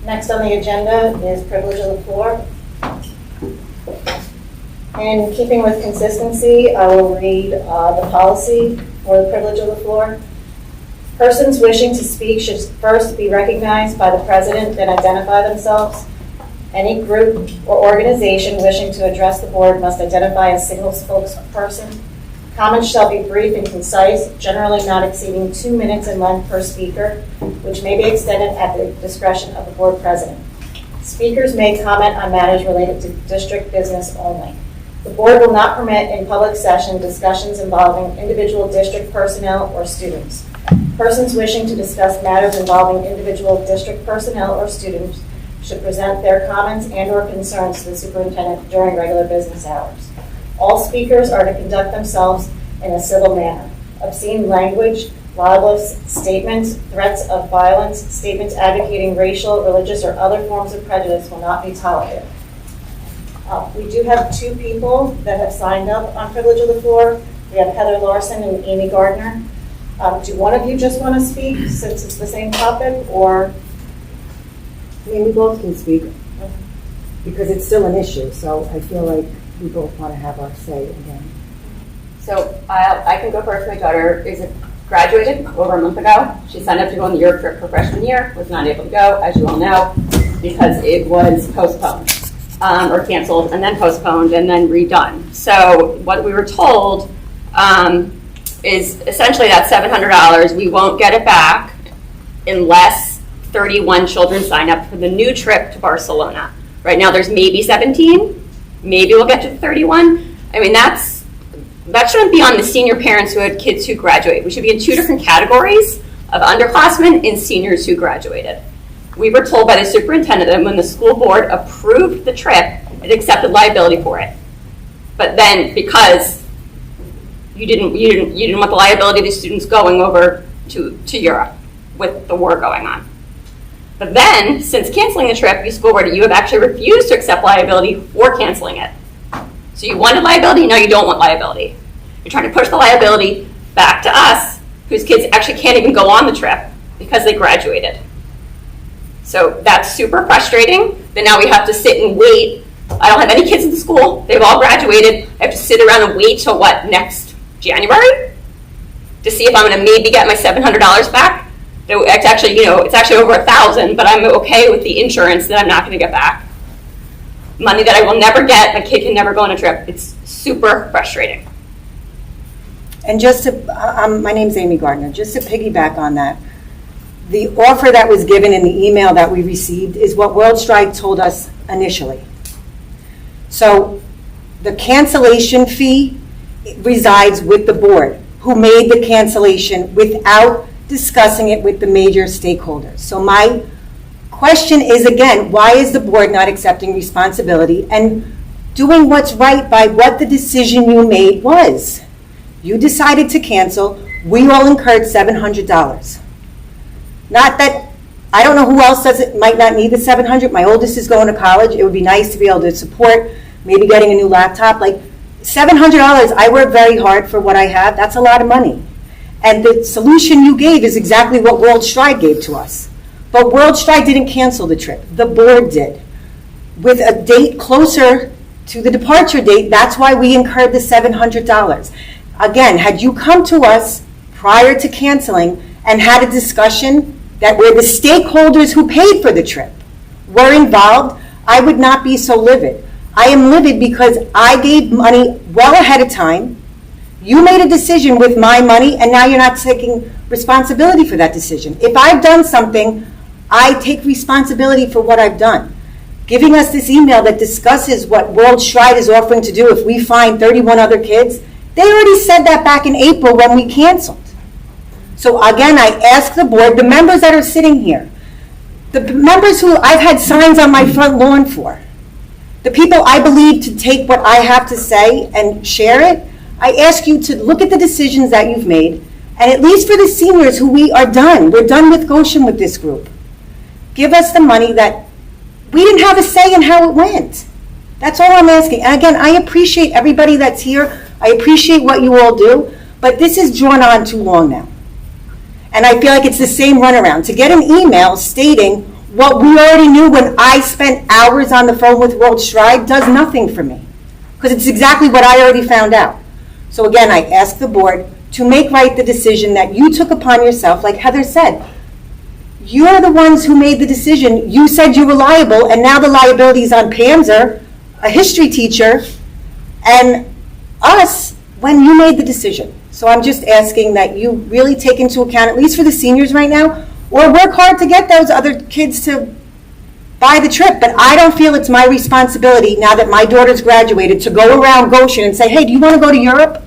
Next on the agenda is privilege of the floor. In keeping with consistency, I will read the policy for the privilege of the floor. Persons wishing to speak should first be recognized by the president and identify themselves. Any group or organization wishing to address the board must identify a single spokesperson. Comments shall be brief and concise, generally not exceeding 2 minutes in length per speaker, which may be extended at the discretion of the board president. Speakers may comment on matters related to district business only. The board will not permit in public session discussions involving individual district personnel or students. Persons wishing to discuss matters involving individual district personnel or students should present their comments and/or concerns to the superintendent during regular business hours. All speakers are to conduct themselves in a civil manner. Obscene language, libelous statements, threats of violence, statements advocating racial, religious, or other forms of prejudice will not be tolerated. We do have 2 people that have signed up on privilege of the floor. We have Heather Larson and Amy Gardner. Do one of you just want to speak since it's the same topic, or? I mean, we both can speak because it's still an issue, so I feel like we both want to have our say again. So I can go first. My daughter graduated over a month ago. She signed up to go on the Europe trip for freshman year, was not able to go, as you all know, because it was postponed or canceled and then postponed and then redone. So what we were told is essentially that $700, we won't get it back unless 31 children sign up for the new trip to Barcelona. Right now there's maybe 17. Maybe we'll get to 31. I mean, that shouldn't be on the senior parents who had kids who graduate. We should be in 2 different categories of underclassmen and seniors who graduated. We were told by the superintendent that when the school board approved the trip, it accepted liability for it. But then because you didn't want the liability of the students going over to Europe with the war going on. But then, since canceling the trip, you school board, you have actually refused to accept liability for canceling it. So you wanted liability, now you don't want liability. You're trying to push the liability back to us, whose kids actually can't even go on the trip because they graduated. So that's super frustrating, that now we have to sit and wait. I don't have any kids in the school, they've all graduated. I have to sit around and wait till next January? To see if I'm gonna maybe get my $700 back? It's actually, it's actually over $1,000, but I'm okay with the insurance that I'm not going to get back. Money that I will never get, my kid can never go on a trip. It's super frustrating. And just to, my name's Amy Gardner, just to piggyback on that, the offer that was given in the email that we received is what World Strike told us initially. So the cancellation fee resides with the board, who made the cancellation without discussing it with the major stakeholders. So my question is, again, why is the board not accepting responsibility and doing what's right by what the decision you made was? You decided to cancel. We all incurred $700. Not that, I don't know who else might not need the $700. My oldest is going to college. It would be nice to be able to support maybe getting a new laptop. Like $700, I work very hard for what I have. That's a lot of money. And the solution you gave is exactly what World Stride gave to us. But World Stride didn't cancel the trip. The board did. With a date closer to the departure date, that's why we incurred the $700. Again, had you come to us prior to canceling and had a discussion that where the stakeholders who paid for the trip were involved, I would not be so livid. I am livid because I gave money well ahead of time. You made a decision with my money, and now you're not taking responsibility for that decision. If I've done something, I take responsibility for what I've done. Giving us this email that discusses what World Stride is offering to do if we find 31 other kids, they already said that back in April when we canceled. So again, I ask the board, the members that are sitting here, the members who I've had signs on my front lawn for, the people I believe to take what I have to say and share it, I ask you to look at the decisions that you've made, and at least for the seniors who we are done, we're done with Goshen with this group. Give us the money that we didn't have a say in how it went. That's all I'm asking. And again, I appreciate everybody that's here. I appreciate what you all do, but this is drawn on too long now. And I feel like it's the same runaround. To get an email stating what we already knew when I spent hours on the phone with World Stride does nothing for me, because it's exactly what I already found out. So again, I ask the board to make right the decision that you took upon yourself. Like Heather said, you're the ones who made the decision. You said you were liable, and now the liability is on Panzer, a history teacher, and us when you made the decision. So I'm just asking that you really take into account, at least for the seniors right now, or work hard to get those other kids to buy the trip. But I don't feel it's my responsibility, now that my daughter's graduated, to go around Goshen and say, hey, do you want to go to Europe?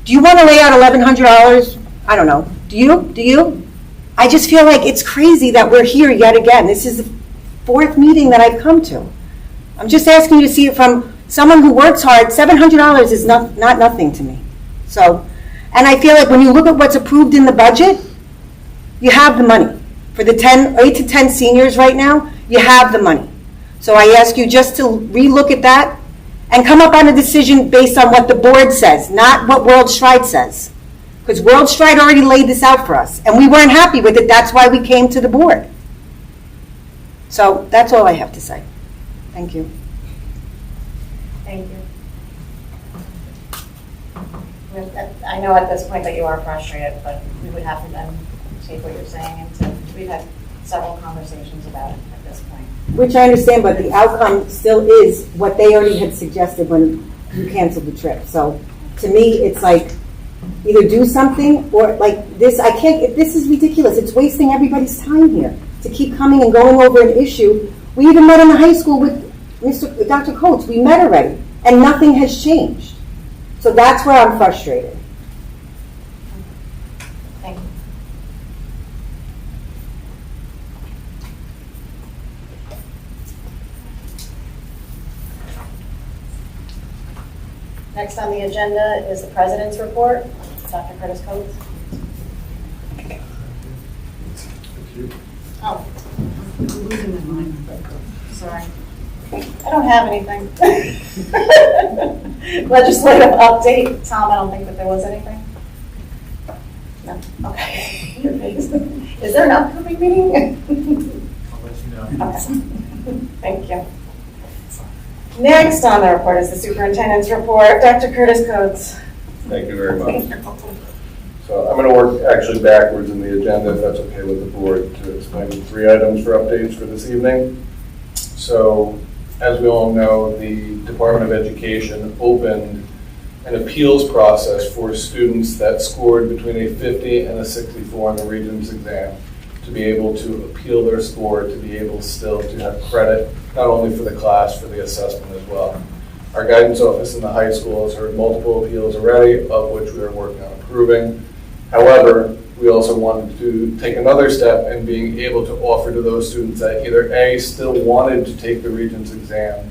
Do you want to lay out $1,100? I don't know. Do you? I just feel like it's crazy that we're here yet again. This is the 4th meeting that I've come to. I'm just asking you to see it from someone who works hard. $700 is not nothing to me. So, and I feel like when you look at what's approved in the budget, you have the money. For the 8 to 10 seniors right now, you have the money. So I ask you just to relook at that and come up on a decision based on what the board says, not what World Stride says. Because World Stride already laid this out for us, and we weren't happy with it. That's why we came to the board. So that's all I have to say. Thank you. Thank you. I know at this point that you are frustrated, but we would have to then take what you're saying into, we've had several conversations about it at this point. Which I understand, but the outcome still is what they already had suggested when you canceled the trip. So to me, it's like, either do something or like this, I can't, this is ridiculous. It's wasting everybody's time here to keep coming and going over an issue. We even met in the high school with Dr. Coates. We met already and nothing has changed. So that's where I'm frustrated. Thank you. Next on the agenda is the President's report. Dr. Curtis Coates. Thank you. Oh. I'm losing my mind. Sorry. I don't have anything. Legislative update. Tom, I don't think that there was anything. No. Okay. Your face. Is there an upcoming meeting? I'll let you know. Okay. Thank you. Next on the report is the superintendent's report. Dr. Curtis Coates. Thank you very much. So I'm going to work actually backwards in the agenda, if that's okay with the board, to explain 3 items for updates for this evening. So as we all know, the Department of Education opened an appeals process for students that scored between a 50 and a 64 on the Regents exam, to be able to appeal their score, to be able still to have credit, not only for the class, for the assessment as well. Our guidance office in the high school has heard multiple appeals already, of which we are working on approving. However, we also wanted to take another step in being able to offer to those students that either A, still wanted to take the Regents exam,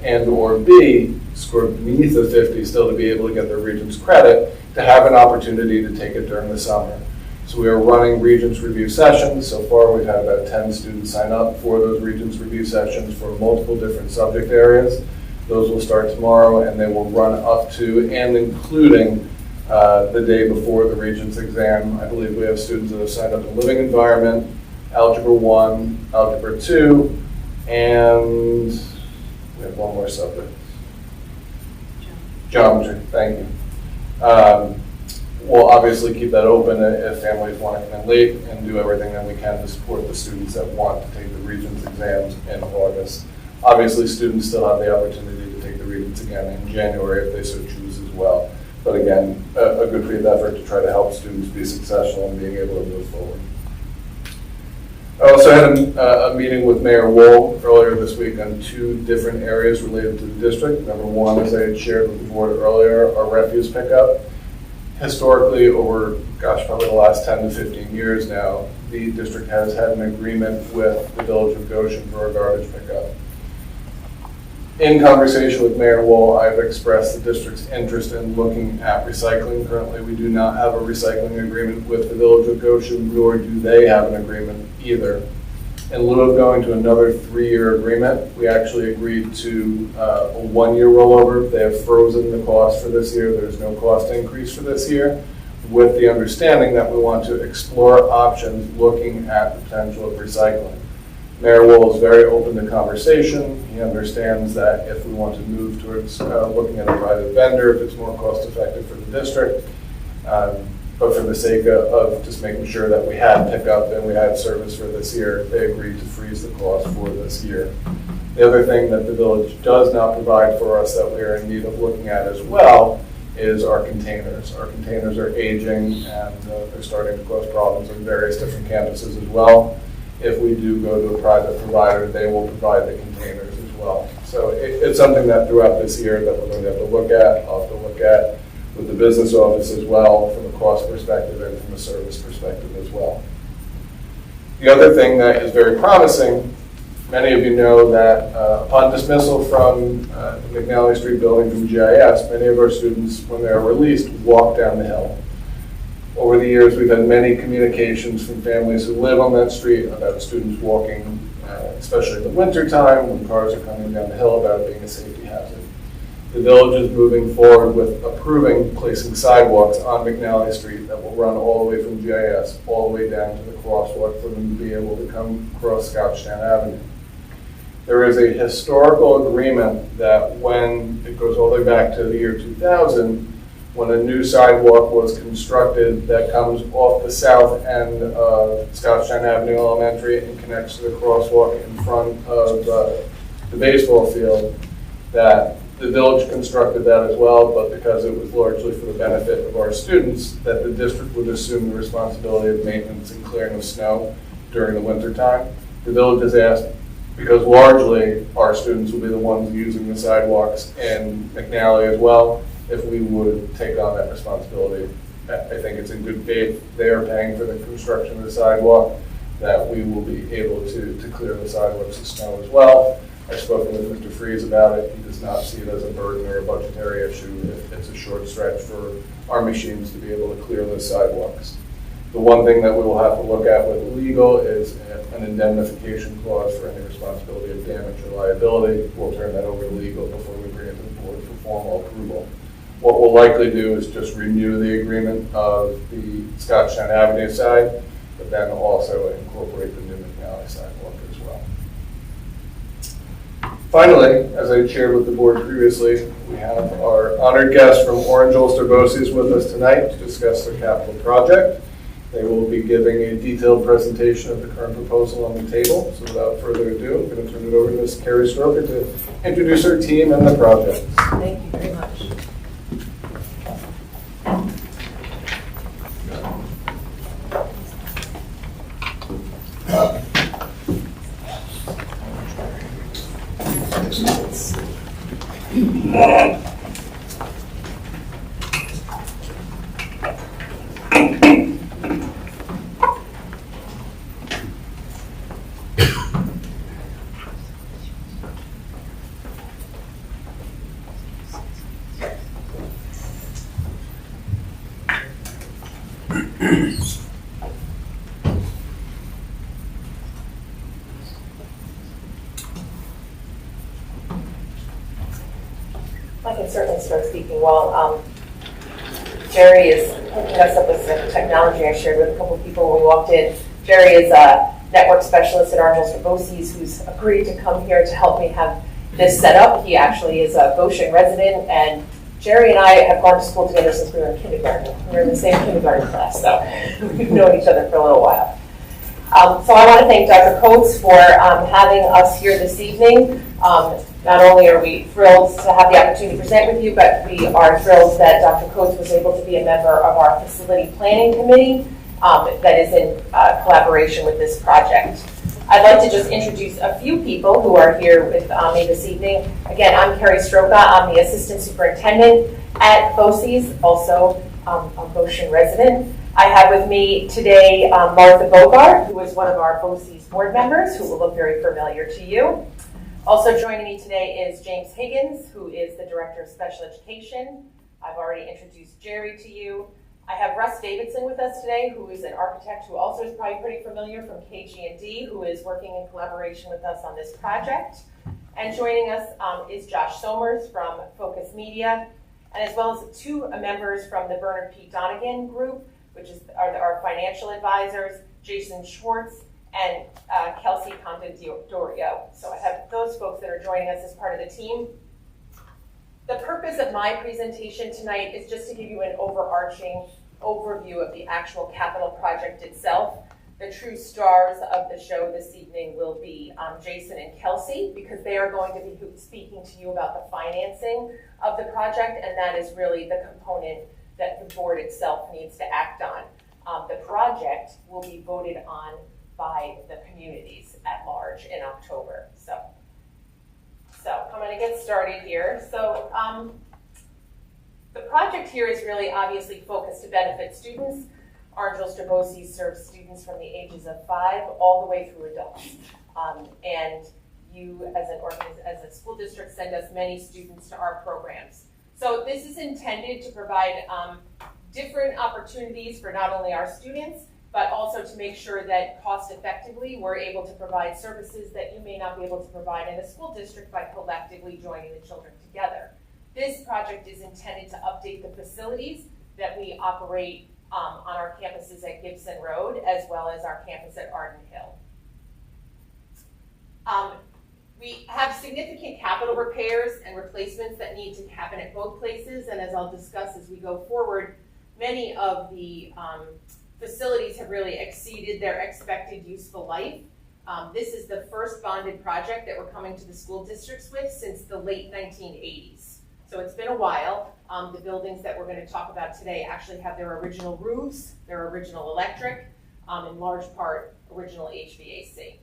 and or B, scored beneath the 50, still to be able to get their Regents credit, to have an opportunity to take it during the summer. So we are running Regents review sessions. So far we've had about 10 students sign up for those Regents review sessions for multiple different subject areas. Those will start tomorrow and they will run up to and including the day before the Regents exam. I believe we have students that have signed up in living environment, Algebra 1, Algebra 2, and we have one more subject. Geometry, thank you. We'll obviously keep that open if families want to come in late and do everything that we can to support the students that want to take the Regents exams in August. Obviously, students still have the opportunity to take the Regents again in January if they so choose as well. But again, a good faith effort to try to help students be successful in being able to move forward. I also had a meeting with Mayor Wool earlier this week on 2 different areas related to the district. Number 1, as I had shared with the board earlier, our refuse pickup. Historically, over, probably the last 10 to 15 years now, the district has had an agreement with the Village of Goshen for our garbage pickup. In conversation with Mayor Wool, I've expressed the district's interest in looking at recycling. Currently, we do not have a recycling agreement with the Village of Goshen, nor do they have an agreement either. In lieu of going to another 3-year agreement, we actually agreed to a 1-year rollover. They have frozen the cost for this year. There's no cost increase for this year, with the understanding that we want to explore options looking at the potential of recycling. Mayor Wool is very open to conversation. He understands that if we want to move towards looking at a private vendor, if it's more cost effective for the district, but for the sake of just making sure that we had pickup and we had service for this year, they agreed to freeze the cost for this year. The other thing that the village does not provide for us that we are in need of looking at as well is our containers. Our containers are aging and they're starting to cause problems on various different campuses as well. If we do go to a private provider, they will provide the containers as well. So it's something that throughout this year that we're going to have to look at. I'll have to look at with the business office as well from a cost perspective and from a service perspective as well. The other thing that is very promising, many of you know that upon dismissal from the Mcnally Street building from GIS, many of our students, when they are released, walk down the hill. Over the years, we've had many communications from families who live on that street about students walking, especially in the wintertime when cars are coming down the hill, about it being a safety hazard. The village is moving forward with approving placing sidewalks on Mcnally Street that will run all the way from GIS, all the way down to the crosswalk for them to be able to come across Scoutstown Avenue. There is a historical agreement that when it goes all the way back to the year 2000, when a new sidewalk was constructed that comes off the south end of Scoutstown Avenue Elementary and connects to the crosswalk in front of the baseball field, that the village constructed that as well, but because it was largely for the benefit of our students, that the district would assume the responsibility of maintenance and clearing of snow during the winter time. The village has asked, because largely our students will be the ones using the sidewalks in McNally as well, if we would take on that responsibility. I think it's in good faith. They are paying for the construction of the sidewalk, that we will be able to clear the sidewalks of snow as well. I've spoken with Mr. Freeze about it. He does not see it as a burden or a budgetary issue. It's a short stretch for our machines to be able to clear those sidewalks. The one thing that we will have to look at with legal is an indemnification clause for any responsibility of damage or liability. We'll turn that over to legal before we bring it to the board for formal approval. What we'll likely do is just renew the agreement of the Scottstown Avenue side, but then also incorporate the new McNally sidewalk as well. Finally, as I shared with the board previously, we have our honored guest from Orange Ulster BOCES with us tonight to discuss their capital project. They will be giving a detailed presentation of the current proposal on the table. So without further ado, I'm going to turn it over to Ms. Carrie Stroker to introduce her team and the project. Thank you very much. I can certainly start speaking while Jerry is hooking us up with some technology I shared with a couple of people when we walked in. Jerry is a network specialist at Orange Ulster BOCES who's agreed to come here to help me have this set up. He actually is a Goshen resident, and Jerry and I have gone to school together since we were in kindergarten. We were in the same kindergarten class, so we've known each other for a little while. So I want to thank Dr. Coates for having us here this evening. Not only are we thrilled to have the opportunity to present with you, but we are thrilled that Dr. Coates was able to be a member of our facility planning committee that is in collaboration with this project. I'd like to just introduce a few people who are here with me this evening. Again, I'm Carrie Stroka. I'm the assistant superintendent at BOCES, also a Goshen resident. I have with me today Martha Bogart, who is one of our BOCES board members, who will look very familiar to you. Also joining me today is James Higgins, who is the Director of Special Education. I've already introduced Jerry to you. I have Russ Davidson with us today, who is an architect who also is probably pretty familiar from KG&D, who is working in collaboration with us on this project. And joining us is Josh Somers from Focus Media, and as well as two members from the Bernard P. Donegan group, which are our financial advisors, Jason Schwartz and Kelsey Contendorio. So I have those folks that are joining us as part of the team. The purpose of my presentation tonight is just to give you an overarching overview of the actual capital project itself. The true stars of the show this evening will be Jason and Kelsey, because they are going to be speaking to you about the financing of the project, and that is really the component that the board itself needs to act on. The project will be voted on by the communities at large in October. So I'm going to get started here. So the project here is really obviously focused to benefit students. Orange Ulster BOCES serves students from the ages of 5 all the way through adults. And you, as a school district, send us many students to our programs. So this is intended to provide different opportunities for not only our students, but also to make sure that cost effectively we're able to provide services that you may not be able to provide in a school district by collectively joining the children together. This project is intended to update the facilities that we operate on our campuses at Gibson Road, as well as our campus at Arden Hill. We have significant capital repairs and replacements that need to happen at both places, and as I'll discuss as we go forward, many of the facilities have really exceeded their expected useful life. This is the first bonded project that we're coming to the school districts with since the late 1980s. So it's been a while. The buildings that we're going to talk about today actually have their original roofs, their original electric, in large part original HVAC.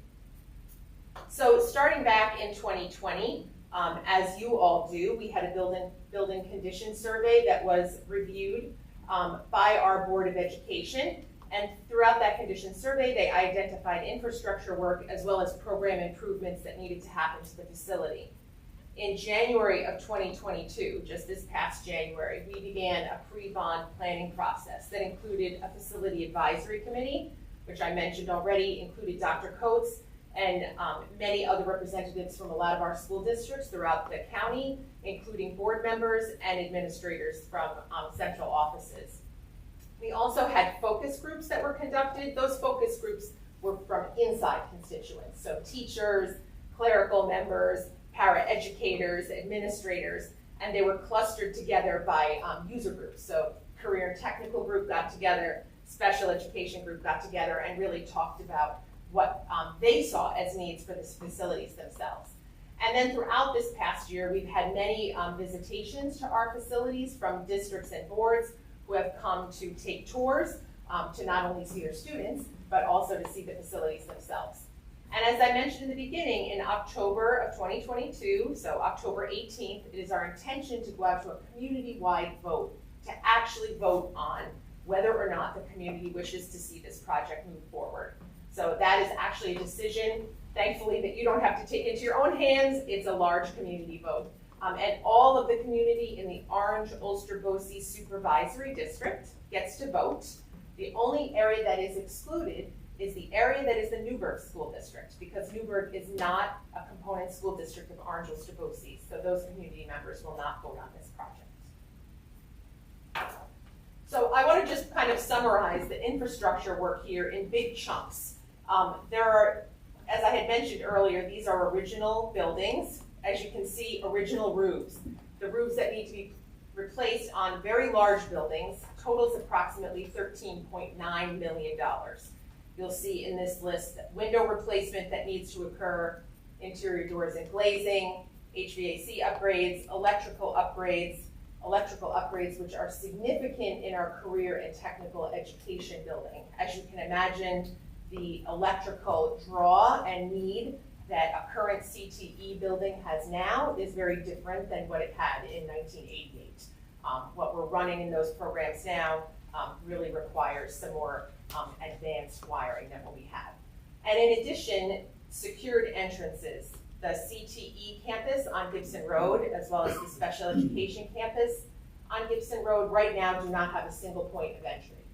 So starting back in 2020, as you all do, we had a building condition survey that was reviewed by our Board of Education. And throughout that condition survey, they identified infrastructure work as well as program improvements that needed to happen to the facility. In January of 2022, just this past January, we began a pre-bond planning process that included a facility advisory committee, which I mentioned already, included Dr. Coates and many other representatives from a lot of our school districts throughout the county, including board members and administrators from central offices. We also had focus groups that were conducted. Those focus groups were from inside constituents, so teachers, clerical members, para-educators, administrators, and they were clustered together by user groups. So career and technical group got together, special education group got together, and really talked about what they saw as needs for the facilities themselves. And then throughout this past year, we've had many visitations to our facilities from districts and boards who have come to take tours to not only see their students, but also to see the facilities themselves. And as I mentioned in the beginning, in October of 2022, so October 18th, it is our intention to go out to a community-wide vote to actually vote on whether or not the community wishes to see this project move forward. So that is actually a decision, thankfully, that you don't have to take into your own hands. It's a large community vote. And all of the community in the Orange Ulster BOCES Supervisory District gets to vote. The only area that is excluded is the area that is the Newburgh School District, because Newburgh is not a component school district of Orange Ulster BOCES, so those community members will not vote on this project. So I want to just kind of summarize the infrastructure work here in big chunks. There are, as I had mentioned earlier, these are original buildings. As you can see, original roofs. The roofs that need to be replaced on very large buildings totals approximately $13.9 million. You'll see in this list window replacement that needs to occur, interior doors and glazing, HVAC upgrades, electrical upgrades which are significant in our career and technical education building. As you can imagine, the electrical draw and need that a current CTE building has now is very different than what it had in 1988. What we're running in those programs now really requires some more advanced wiring than what we have. And in addition, secured entrances. The CTE campus on Gibson Road, as well as the special education campus on Gibson Road, right now do not have a single point of entry.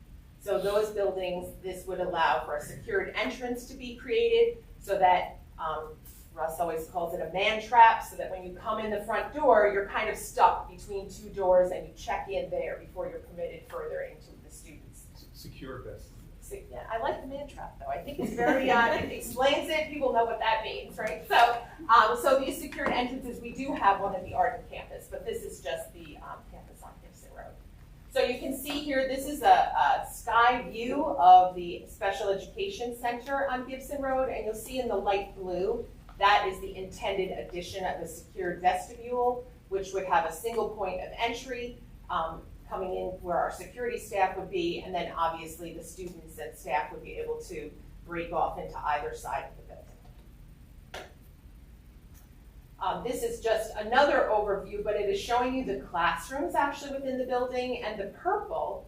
So those buildings, this would allow for a secured entrance to be created so that, Russ always calls it a man trap, so that when you come in the front door, you're kind of stuck between two doors and you check in there before you're permitted further into the students. Secure best. Yeah, I like the man trap though. I think it's very, it explains it, people know what that means, right? So these secured entrances, we do have one at the Arden campus, but this is just the campus on Gibson Road. So you can see here, this is a sky view of the Special Education Center on Gibson Road, and you'll see in the light blue, that is the intended addition of the secured vestibule, which would have a single point of entry coming in where our security staff would be, and then obviously the students and staff would be able to break off into either side of the building. This is just another overview, but it is showing you the classrooms actually within the building, and the purple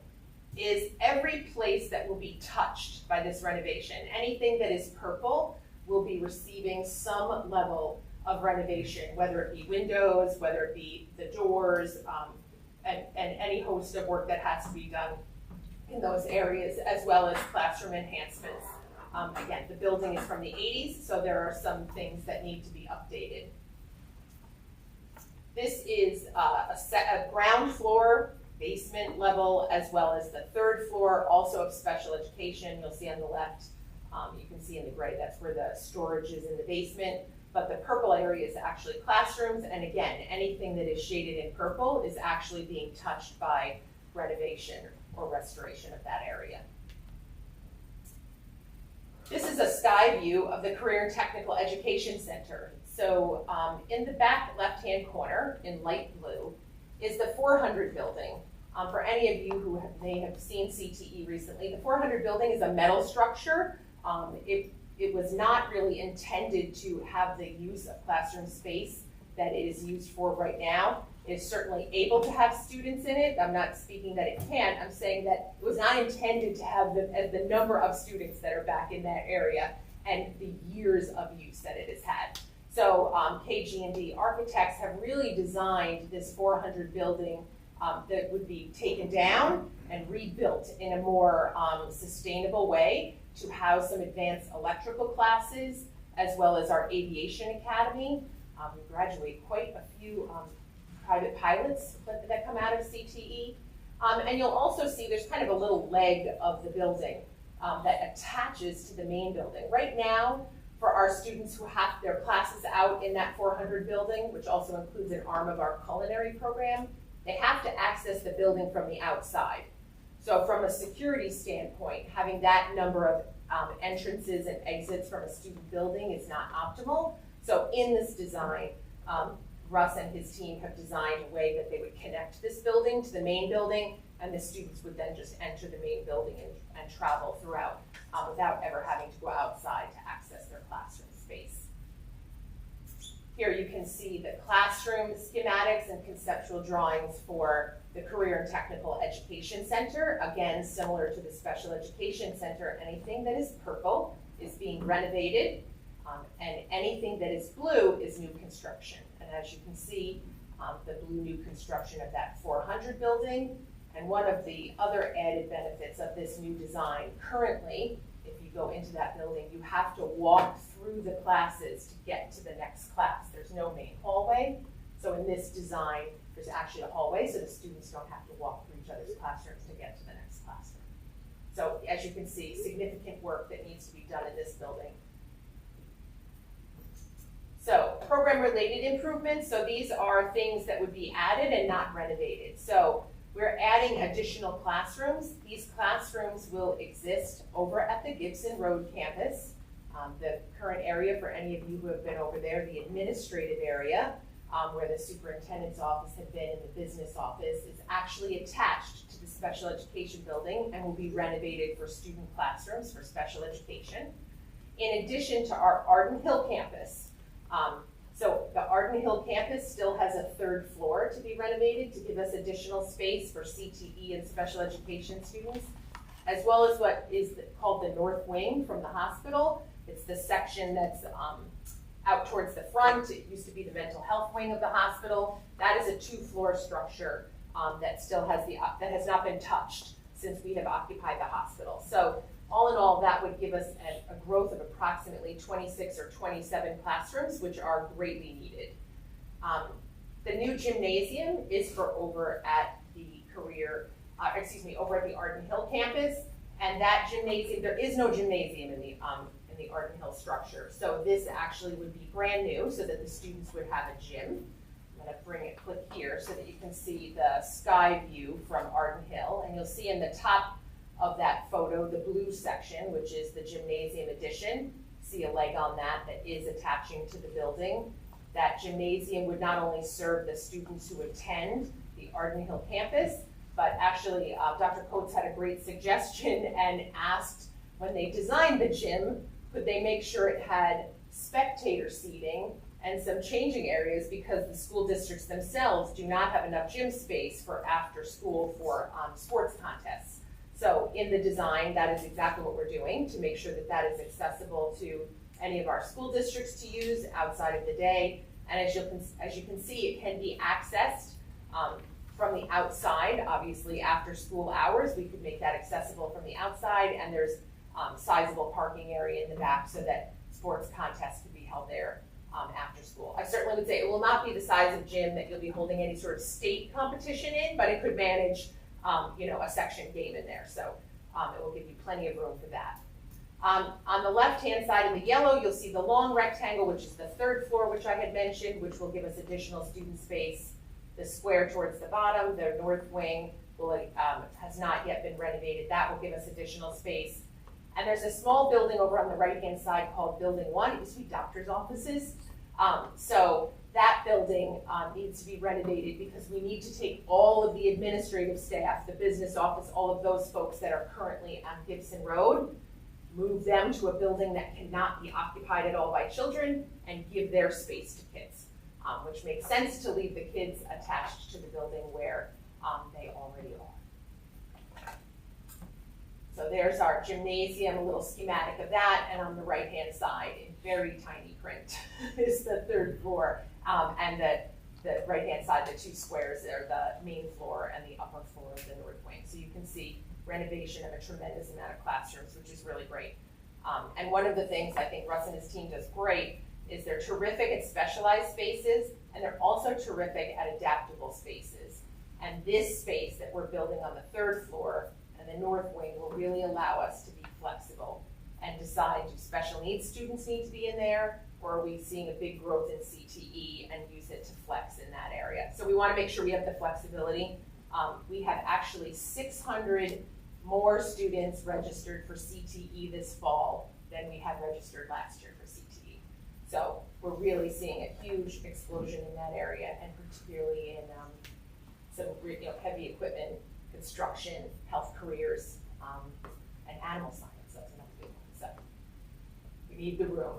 is every place that will be touched by this renovation. Anything that is purple will be receiving some level of renovation, whether it be windows, whether it be the doors, and any host of work that has to be done in those areas, as well as classroom enhancements. Again, the building is from the 80s, so there are some things that need to be updated. This is a ground floor, basement level, as well as the third floor, also of special education. You'll see on the left, you can see in the gray, that's where the storage is in the basement. But the purple area is actually classrooms, and again, anything that is shaded in purple is actually being touched by renovation or restoration of that area. This is a sky view of the Career and Technical Education Center. So in the back left-hand corner, in light blue, is the 400 building. For any of you who may have seen CTE recently, the 400 building is a metal structure. It was not really intended to have the use of classroom space that it is used for right now. It's certainly able to have students in it. I'm not speaking that it can't. I'm saying that it was not intended to have the number of students that are back in that area and the years of use that it has had. So KG&D architects have really designed this 400 building that would be taken down and rebuilt in a more sustainable way to house some advanced electrical classes, as well as our aviation academy. We graduate quite a few private pilots that come out of CTE. And you'll also see there's kind of a little leg of the building that attaches to the main building. Right now, for our students who have their classes out in that 400 building, which also includes an arm of our culinary program, they have to access the building from the outside. So from a security standpoint, having that number of entrances and exits from a student building is not optimal. So in this design, Russ and his team have designed a way that they would connect this building to the main building, and the students would then just enter the main building and travel throughout without ever having to go outside to access their classroom space. Here you can see the classroom schematics and conceptual drawings for the Career and Technical Education Center. Again, similar to the Special Education Center, anything that is purple is being renovated, and anything that is blue is new construction. And as you can see, the blue new construction of that 400 building. And one of the other added benefits of this new design, currently, if you go into that building, you have to walk through the classes to get to the next class. There's no main hallway. So in this design, there's actually a hallway, so the students don't have to walk through each other's classrooms to get to the next classroom. So as you can see, significant work that needs to be done in this building. So program-related improvements, so these are things that would be added and not renovated. So we're adding additional classrooms. These classrooms will exist over at the Gibson Road campus. The current area, for any of you who have been over there, the administrative area, where the superintendent's office had been and the business office, is actually attached to the special education building and will be renovated for student classrooms for special education. In addition to our Arden Hill campus. So the Arden Hill campus still has a third floor to be renovated to give us additional space for CTE and special education students, as well as what is called the North Wing from the hospital. It's the section that's out towards the front. It used to be the mental health wing of the hospital. That is a 2-floor structure that still has that has not been touched since we have occupied the hospital. So all in all, that would give us a growth of approximately 26 or 27 classrooms, which are greatly needed. The new gymnasium is for over at the over at the Arden Hill campus, And that gymnasium, there is no gymnasium in the Arden Hill structure. So this actually would be brand new so that the students would have a gym. I'm going to click here so that you can see the sky view from Arden Hill. And you'll see in the top of that photo, the blue section, which is the gymnasium addition. See a leg on that is attaching to the building. That gymnasium would not only serve the students who attend the Arden Hill campus, but actually Dr. Coates had a great suggestion and asked when they designed the gym, could they make sure it had spectator seating and some changing areas because the school districts themselves do not have enough gym space for after school for sports contests. So in the design, that is exactly what we're doing to make sure that that is accessible to any of our school districts to use outside of the day. And as you can see, it can be accessed from the outside. Obviously, after school hours, we could make that accessible from the outside, and there's sizable parking area in the back so that sports contests could be held there after school. I certainly would say it will not be the size of gym that you'll be holding any sort of state competition in, but it could manage a section game in there. So it will give you plenty of room for that. On the left-hand side in the yellow, you'll see the long rectangle, which is the third floor, which I had mentioned, which will give us additional student space. The square towards the bottom, the north wing, has not yet been renovated. That will give us additional space. And there's a small building over on the right-hand side called Building 1. It used to be doctor's offices. So that building needs to be renovated because we need to take all of the administrative staff, the business office, all of those folks that are currently on Gibson Road, move them to a building that cannot be occupied at all by children and give their space to kids, which makes sense to leave the kids attached to the building where they already are. So there's our gymnasium, a little schematic of that, and on the right-hand side, in very tiny print, is the third floor, and the right-hand side, the two squares there, the main floor and the upper floor of the north wing. So you can see renovation of a tremendous amount of classrooms, which is really great. And one of the things I think Russ and his team does great is they're terrific at specialized spaces, and they're also terrific at adaptable spaces. And this space that we're building on the third floor and the north wing will really allow us to be flexible and decide, do special needs students need to be in there, or are we seeing a big growth in CTE and use it to flex in that area? So we want to make sure we have the flexibility. We have actually 600 more students registered for CTE this fall than we had registered last year for CTE. So we're really seeing a huge explosion in that area, and particularly in some heavy equipment, construction, health careers, and animal science. That's another big one. So we need the room.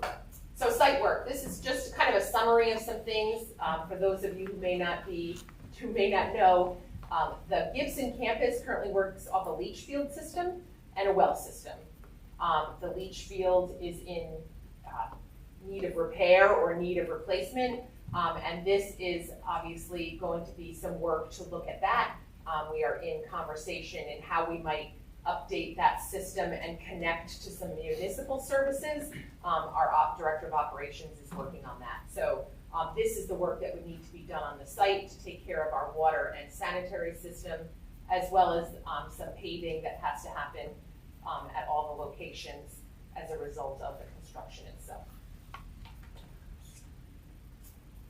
So site work. This is just kind of a summary of some things for those of you who may not know. The Gibson campus currently works off a leach field system and a well system. The leach field is in need of repair or need of replacement, and this is obviously going to be some work to look at that. We are in conversation in how we might update that system and connect to some municipal services. Our director of operations is working on that. So this is the work that would need to be done on the site to take care of our water and sanitary system, as well as some paving that has to happen at all the locations as a result of the construction itself.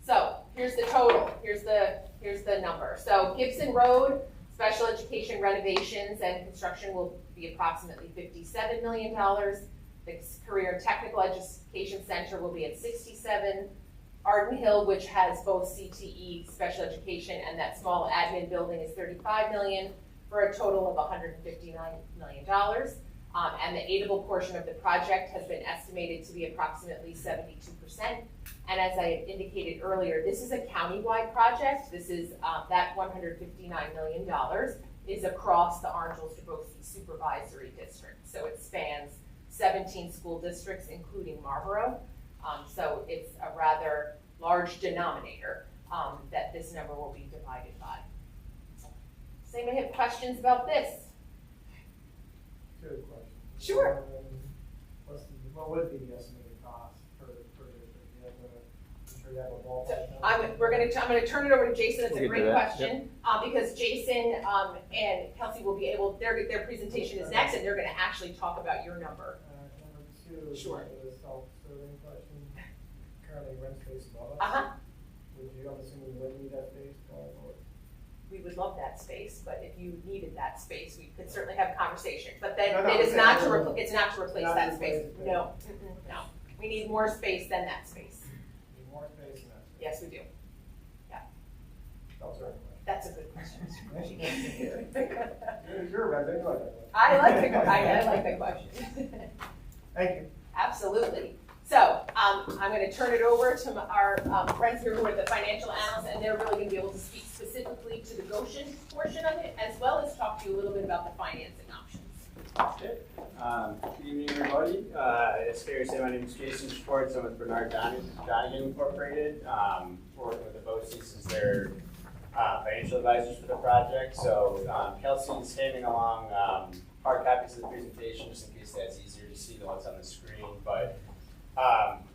So here's the total. Here's the number. So Gibson Road, special education renovations and construction will be approximately $57 million. The Career and Technical Education Center will be at $67. Arden Hill, which has both CTE, special education, and that small admin building, is $35 million, for a total of $159 million. And the aidable portion of the project has been estimated to be approximately 72%. And as I indicated earlier, this is a countywide project. This is that $159 million is across the Orange Ulster-Bocie Supervisory District. So it spans 17 school districts, including Marlborough. So it's a rather large denominator that this number will be divided by. Does anybody have questions about this? Good question. Sure. What would be the estimated cost per district? Do you have the Do you have a ballpark So number? I'm gonna turn it over to Jason. It's We a can great do that, question, because Jason and Kelsey will be able, their presentation is next, and they're gonna actually talk about your number. Number two, Sure. the self-serving question. Currently rent space above us. Uh-huh. Would you, I'm assuming, would need that space going forward? We would love that space, but if you needed that space, we could certainly have a conversation. But then No, no, it is I'm not saying- it's not to replace Not that to space. replace it. No, no. We need more space than that space. Need more space in that space? Yes, we do. Self-serving That's a good question. question. You're a resident, you like that question. I like the question. Thank you. Absolutely. So I'm going to turn it over to our friends here who are the financial analysts, and they're really going to be able to speak specifically to the Goshen portion of it, as well as talk to you a little bit about the financing options. Okay. Good evening, everybody. As Carrie said, my name is Jason Schwartz. I'm with Bernard Donegan Incorporated. Working with the BOCES as their financial advisors for the project. So Kelsey is handing along hard copies of the presentation, just in case that's easier to see than what's on the screen. But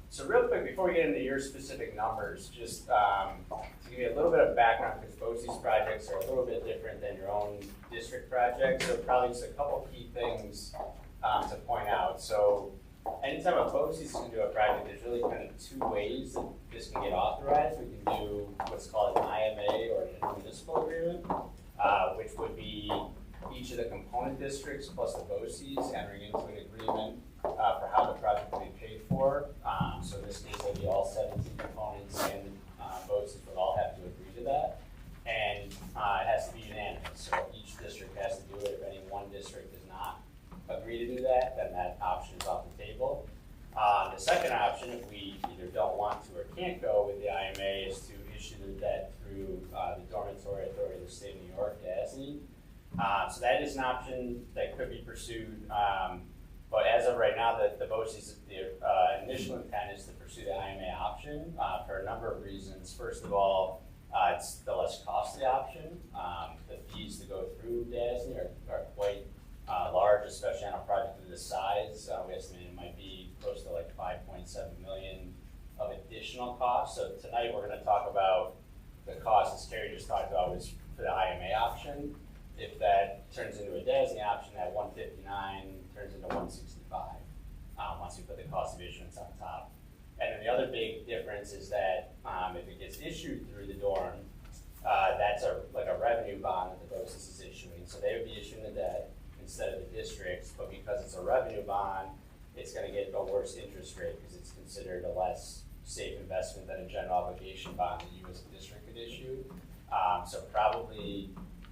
so real quick, before we get into your specific numbers, just to give you a little bit of background, because BOCES projects are a little bit different than your own district projects. So probably just a couple key things to point out. So anytime a BOCES is going to do a project, there's really kind of two ways that this can get authorized. We can do what's called an IMA or an intermunicipal agreement, which would be each of the component districts plus the BOCES entering into an agreement for how the project will be paid for. So in this case, it'll be all 17 components, and BOCES would all have to agree to that. And it has to be unanimous, so each district has to do it. If any one district does not agree to do that, then that option is off the table. The second option, if we either don't want to or can't go with the IMA, is to issue the debt through the Dormitory Authority of the State of New York, DASNY. So that is an option that could be pursued. But as of right now, the BOCES, the initial intent is to pursue the IMA option for a number of reasons. First of all, it's the less costly option. The fees to go through DASNY are quite large, especially on a project of this size. We estimate it might be close to like 5.7 million of additional costs. So tonight we're going to talk about the cost, as Terry just talked about, was for the IMA option. If that turns into a DASNY option, that 159 turns into 165 once we put the cost of issuance on top. And then the other big difference is that if it gets issued through the dorm, that's like a revenue bond that the BOCES is issuing. So they would be issuing the debt instead of the districts, but because it's a revenue bond, it's going to get a worse interest rate because it's considered a less safe investment than a general obligation bond that you as a district could issue. So probably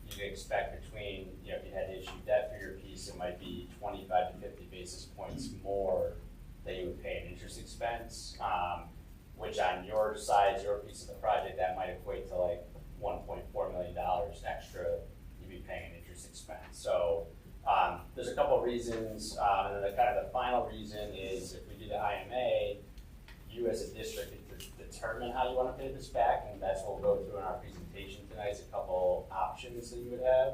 you could expect between, if you had to issue debt for your piece, it might be 25 to 50 basis points more that you would pay in interest expense, which on your size, your piece of the project, that might equate to like $1.4 million extra you'd be paying in interest expense. So there's a couple of reasons, and then the final reason is if we do the IMA, you as a district can determine how you want to pay this back, and that's what we'll go through in our presentation tonight, is a couple options that you would have.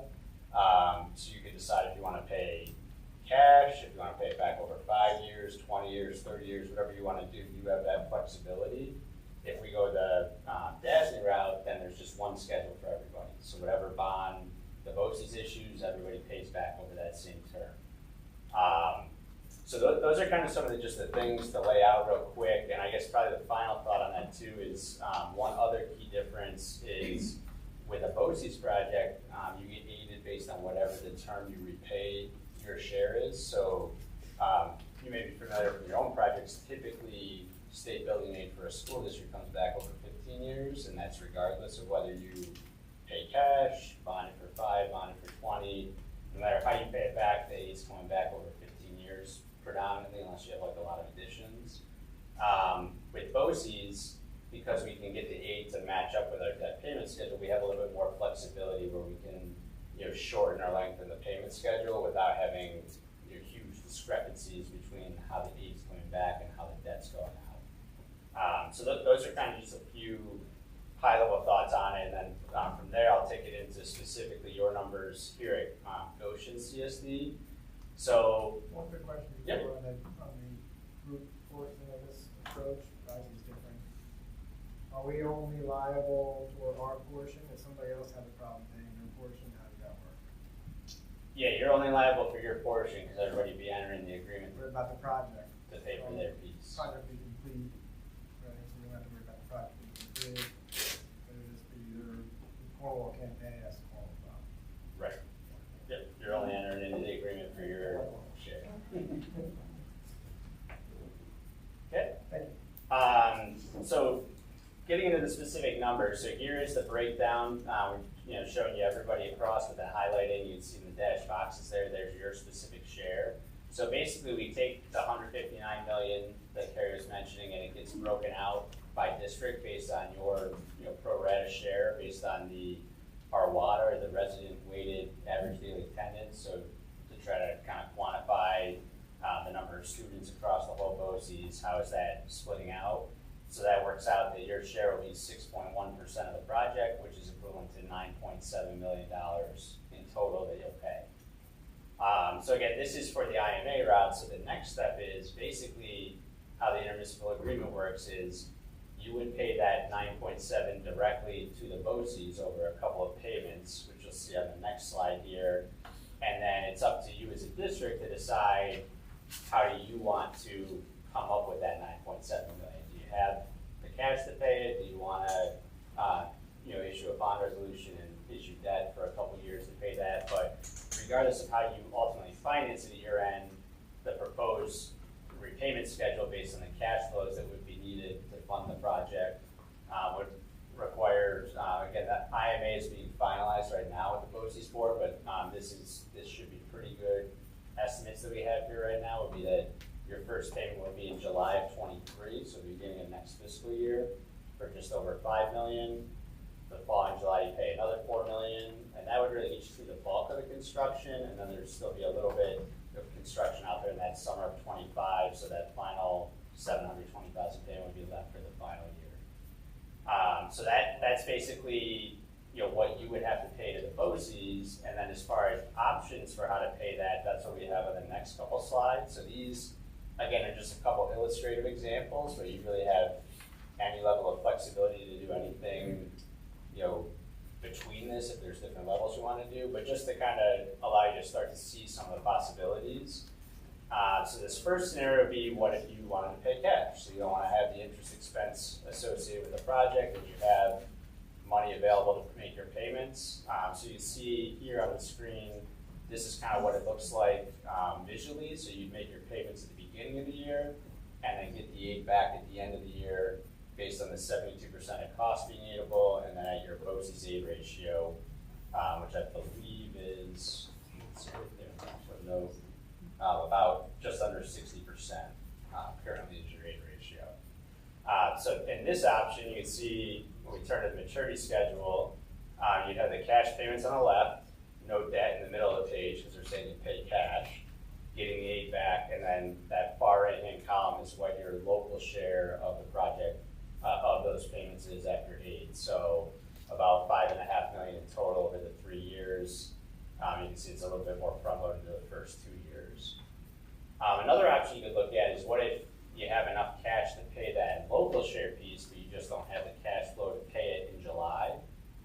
So you can decide if you want to pay cash, if you want to pay it back over 5 years, 20 years, 30 years, whatever you want to do, you have that flexibility. If we go the DASNY route, then there's just one schedule for everybody. So whatever bond the BOCES issues, everybody pays back over that same term. So those are kind of some of the things to lay out real quick. And I guess probably the final thought on that too is one other key difference is with a BOCES project, you get aided based on whatever the term you repay your share is. So you may be familiar with your own projects. Typically, state building aid for a school district comes back over 15 years, and that's regardless of whether you pay cash, bond it for 5, bond it for 20. No matter how you pay it back, the aid's coming back over 15 years predominantly, unless you have like a lot of additions. With BOCES, because we can get the aid to match up with our debt payment schedule, we have a little bit more flexibility where we can shorten or lengthen the payment schedule without having huge discrepancies between how the aid's coming back and how the debt's going out. So those are kind of just a few high-level thoughts on it, and then from there I'll take it into specifically your numbers here at Goshen CSD. So, One quick question Yep. before, on the group portion of this approach, price is different. Are we only liable for our portion? If somebody else has a problem paying their portion, how does that work? Yeah, you're only liable for your portion because everybody be entering the agreement What about the project? to pay for their piece. Project be complete, right, so we don't have to worry about the project being complete. But it just be either Cornwall can't pay us, Cornwall problem. Right. Yep, you're only entering into the agreement for your share. Okay. Thank you. So getting into the specific numbers, so here is the breakdown. We're showing you everybody across with the highlighting. You can see the dashed boxes there. There's your specific share. So basically, we take the 159 million that Carrie was mentioning, and it gets broken out by district based on your pro rata share, based on our water, the resident weighted average daily attendance. So to try to kind of quantify the number of students across the whole BOCES, how is that splitting out? So that works out that your share will be 6.1% of the project, which is equivalent to $9.7 million in total that you'll pay. So again, this is for the IMA route. So the next step is basically how the intermunicipal agreement works is you would pay that 9.7 directly to the BOCES over a couple of payments, which you'll see on the next slide here. And then it's up to you as a district to decide how do you want to come up with that 9.7 million. Do you have the cash to pay it? Do you want to issue a bond resolution and issue debt for a couple of years to pay that? But regardless of how you ultimately finance it at year end, the proposed repayment schedule based on the cash flows that would be needed to fund the project would require, again, that IMA is being finalized right now with the BOCES board, but this should be pretty good. Estimates that we have here right now would be that your first payment will be in July of 23, so beginning of next fiscal year, for just over $5 million. The following July, you pay another $4 million, and that would really get you through the bulk of the construction, and then there'd still be a little bit of construction out there in that summer of 25, so that final $720,000 payment would be left for the final year. So that's basically what you would have to pay to the BOCES, and then as far as options for how to pay that, that's what we have on the next couple slides. So these, again, are just a couple illustrative examples where you really have any level of flexibility to do anything, between this if there's different levels you want to do, but just to kind of allow you to start to see some of the possibilities. So this first scenario would be, what if you wanted to pay cash? So you don't want to have the interest expense associated with the project, and you have money available to make your payments. So you see here on the screen, this is kind of what it looks like visually. So you'd make your payments at the beginning of the year, and then get the aid back at the end of the year based on the 72% of cost being aidable, and then at your BOCES aid ratio, which I believe is, let's see right there, so about just under 60% currently is your aid ratio. So in this option, you can see when we turn to the maturity schedule, you'd have the cash payments on the left, no debt in the middle of the page because they're saying you pay cash, getting the aid back, and then that far right-hand column is what your local share of the project of those payments is after aid. So about $5.5 million in total over the 3 years. You can see it's a little bit more front-loaded to the first 2 years. Another option you could look at is, what if you have enough cash to pay that local share piece, but you just don't have the cash flow to pay it in July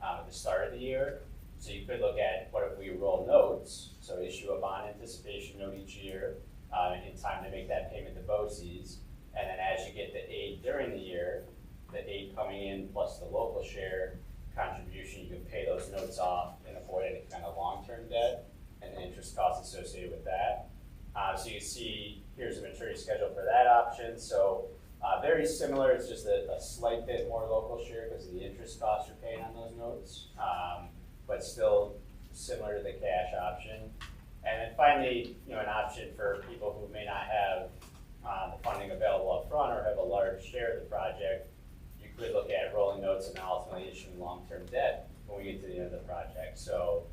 at the start of the year? So you could look at, what if we roll notes, so issue a bond anticipation note each year in time to make that payment to BOCES, and then as you get the aid during the year, the aid coming in plus the local share contribution, you can pay those notes off and avoid any kind of long-term debt and the interest costs associated with that. So you see, here's a maturity schedule for that option. So very similar, it's just a slight bit more local share because of the interest costs you're paying on those notes, but still similar to the cash option. And then finally, an option for people who may not have the funding available up front or have a large share of the project, you could look at rolling notes and then ultimately issuing long-term debt when we get to the end of the project. So,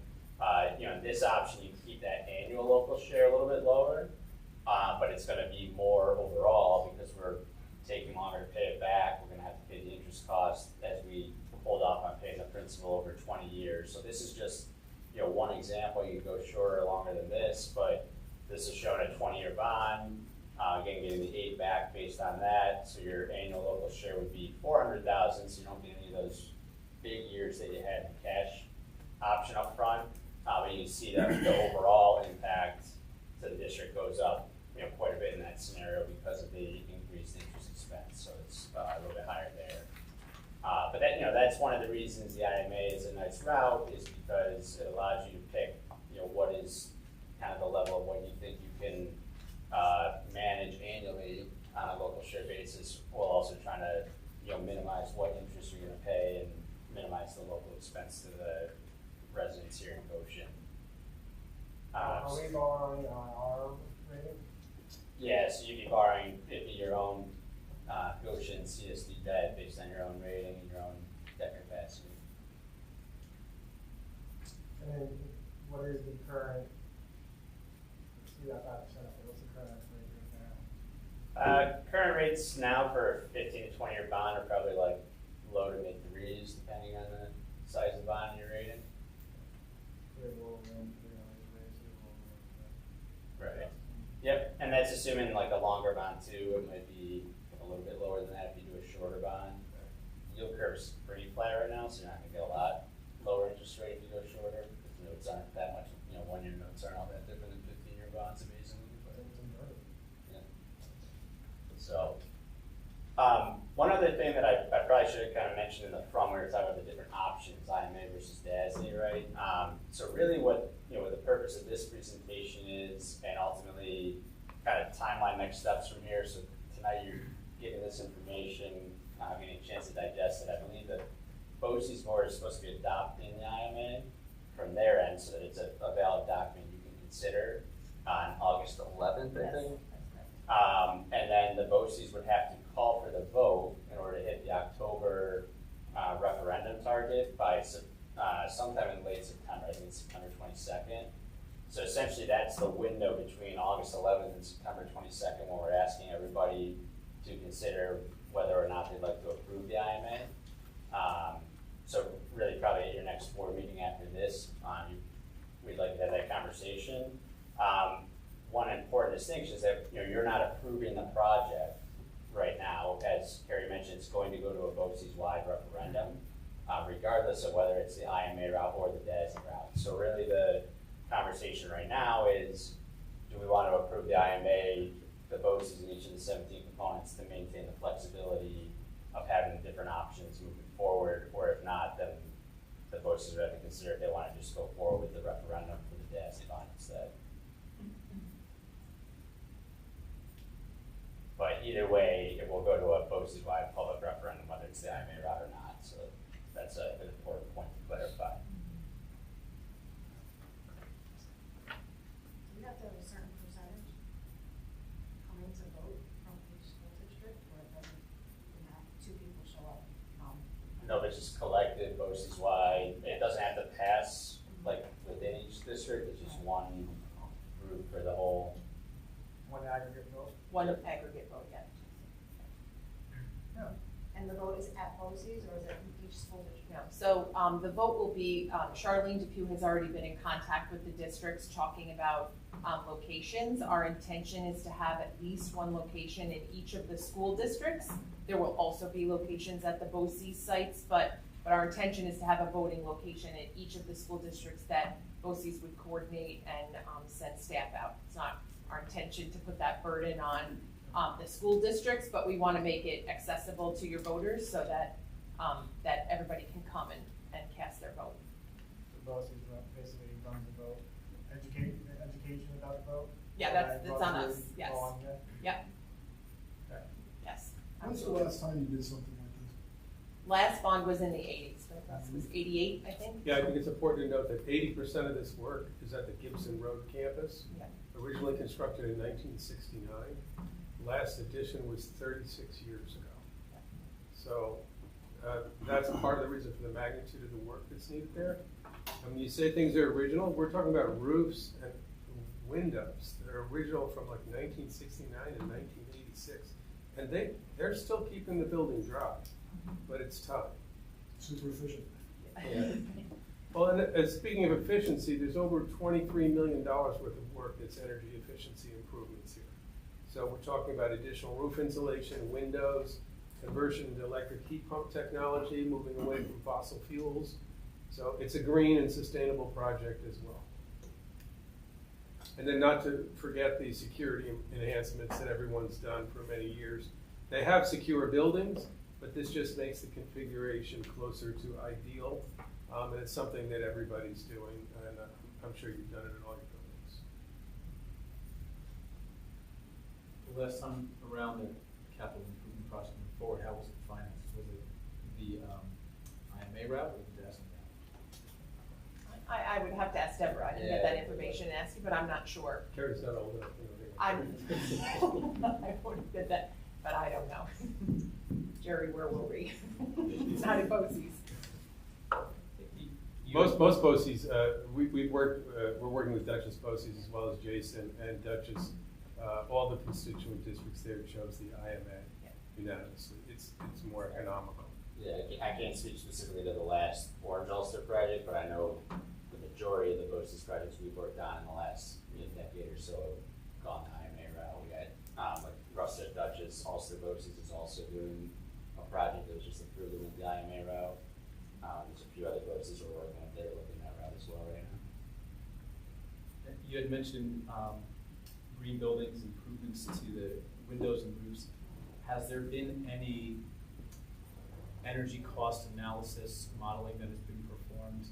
in this option, you can keep that annual local share a little bit lower, but it's going to be more overall because we're taking longer to pay it back. We're going to have to pay the interest cost as we hold off on paying the principal over 20 years. So this is just, one example. You can go shorter or longer than this, but this is showing a 20-year bond, again, getting the aid back based based on that. So your annual local share would be 400,000. So you don't get any of those big years that you had in cash option up front. But you can see that the overall impact to the district goes up, quite a bit in that scenario because of the increased interest expense. So it's a little bit higher there. But that, that's one of the reasons the IMA is a nice route, is because it allows you to pick, what is kind of the level of what you think you can manage annually on a local share basis, while also trying to, minimize what interest you're going to pay and minimize the local expense to the residents here in Goshen. Are we borrowing on our rating? Yeah, so you'd be borrowing, it'd be your own Goshen CSD debt based on your own rating and your own debt capacity. And then what is the current, see that 5% up there, what's the current rate right now? Current rates now for a 15 to 20 year bond are probably like low to mid threes, depending on the size of the bond you're rating. Right. Yep, and that's assuming like a longer bond too. It might be a little bit lower than that if you do a shorter bond. Yield curve's pretty flat right now, so you're not gonna get a lot lower interest rate if you go shorter. Because notes aren't that much, 1 year notes aren't all that different than 15-year bonds, amazingly. But, yeah. So, one other thing that I probably should have kind of mentioned in the front where it's talking about the different options, IMA versus DASNY, right? So really what the purpose of this presentation is, and ultimately kind of timeline next steps from here. So tonight you're getting this information, getting a chance to digest it. I believe that BOCES board is supposed to be adopting the IMA from their end so that it's a valid document you can consider on August 11th, I think. And then the BOCES would have to call for the vote in order to hit the October referendum target by sometime in late September. I think it's September 22nd. So essentially that's the window between August 11th and September 22nd when we're asking everybody to consider whether or not they'd like to approve the IMA. So really probably at your next board meeting after this, we'd like to have that conversation. One important distinction is that you're not approving the project right now. As Carrie mentioned, it's going to go to a BOCES-wide referendum, regardless of whether it's the IMA route or the DASNY route. So really the conversation right now is, do we want to approve the IMA, the BOCES in each of the 17 components to maintain the flexibility of having different options moving forward, or if not, then the BOCES would have to consider if they want to just go forward with the referendum for the DASNY bond instead. But either way, it will go to a BOCES-wide public referendum, whether it's the IMA route or not. So that's an important point to clarify. Do we have to have a certain percentage coming to vote from each school district, or it doesn't, two people show up? No, it's just collected BOCES-wide. It doesn't have to pass like within each district. It's just one group for the whole. One aggregate vote? One aggregate vote, yeah. Yeah. And the vote is at BOCES, or is it in each school district? No. So the vote will be, Charlene Depew has already been in contact with the districts talking about locations. Our intention is to have at least one location in each of the school districts. There will also be locations at the BOCES sites, but our intention is to have a voting location in each of the school districts that BOCES would coordinate and send staff out. It's not our intention to put that burden on the school districts, but we want to make it accessible to your voters so that that everybody can come and cast their vote. The BOCES basically runs the vote, education about the vote? Yeah, that's on us, yes. Yep. Okay. Yes. When's the last time you did something like this? Last bond was in the 80s, but it was 88, I think. Yeah, I think it's important to note that 80% of this work is at the Gibson Road campus, Yeah. originally constructed in 1969. Last edition was 36 years ago. So that's part of the reason for the magnitude of the work that's needed there. When you say things are original, we're talking about roofs and windows that are original from like 1969 and 1986. And they're still keeping the building dry, but it's time. Super efficient. Yeah. Well, and speaking of efficiency, there's over $23 million worth of work that's energy efficiency improvements here. So we're talking about additional roof insulation, windows, conversion to electric heat pump technology, moving away from fossil fuels. So it's a green and sustainable project as well. And then not to forget the security enhancements that everyone's done for many years. They have secure buildings, but this just makes the configuration closer to ideal. And it's something that everybody's doing, and I'm sure you've done it in all your buildings. The last time around the capital improvement project moved forward, how was it financed? Was it the IMA route or the DASN route? I would have to ask Deborah. I didn't get that information and ask you, but I'm not sure. Carrie's not old enough. I wouldn't get that, but I don't know. Jerry, where were we? It's not at BOCES. Most BOCES, we're working with Duchess BOCES as well as Jason, and Duchess, all the constituent districts there chose the IMA unanimously. It's more economical. Yeah, I can't speak specifically to the last Orange Ulster project, but I know the majority of the BOCES projects we've worked on in the last decade or so have gone the IMA route. We got, like Russ said, Duchess, Ulster BOCES is also doing a project that was just approved with the IMA route. There's a few other BOCES we're working with, they're looking at route as well right now. You had mentioned green buildings, improvements to the windows and roofs. Has there been any energy cost analysis modeling that has been performed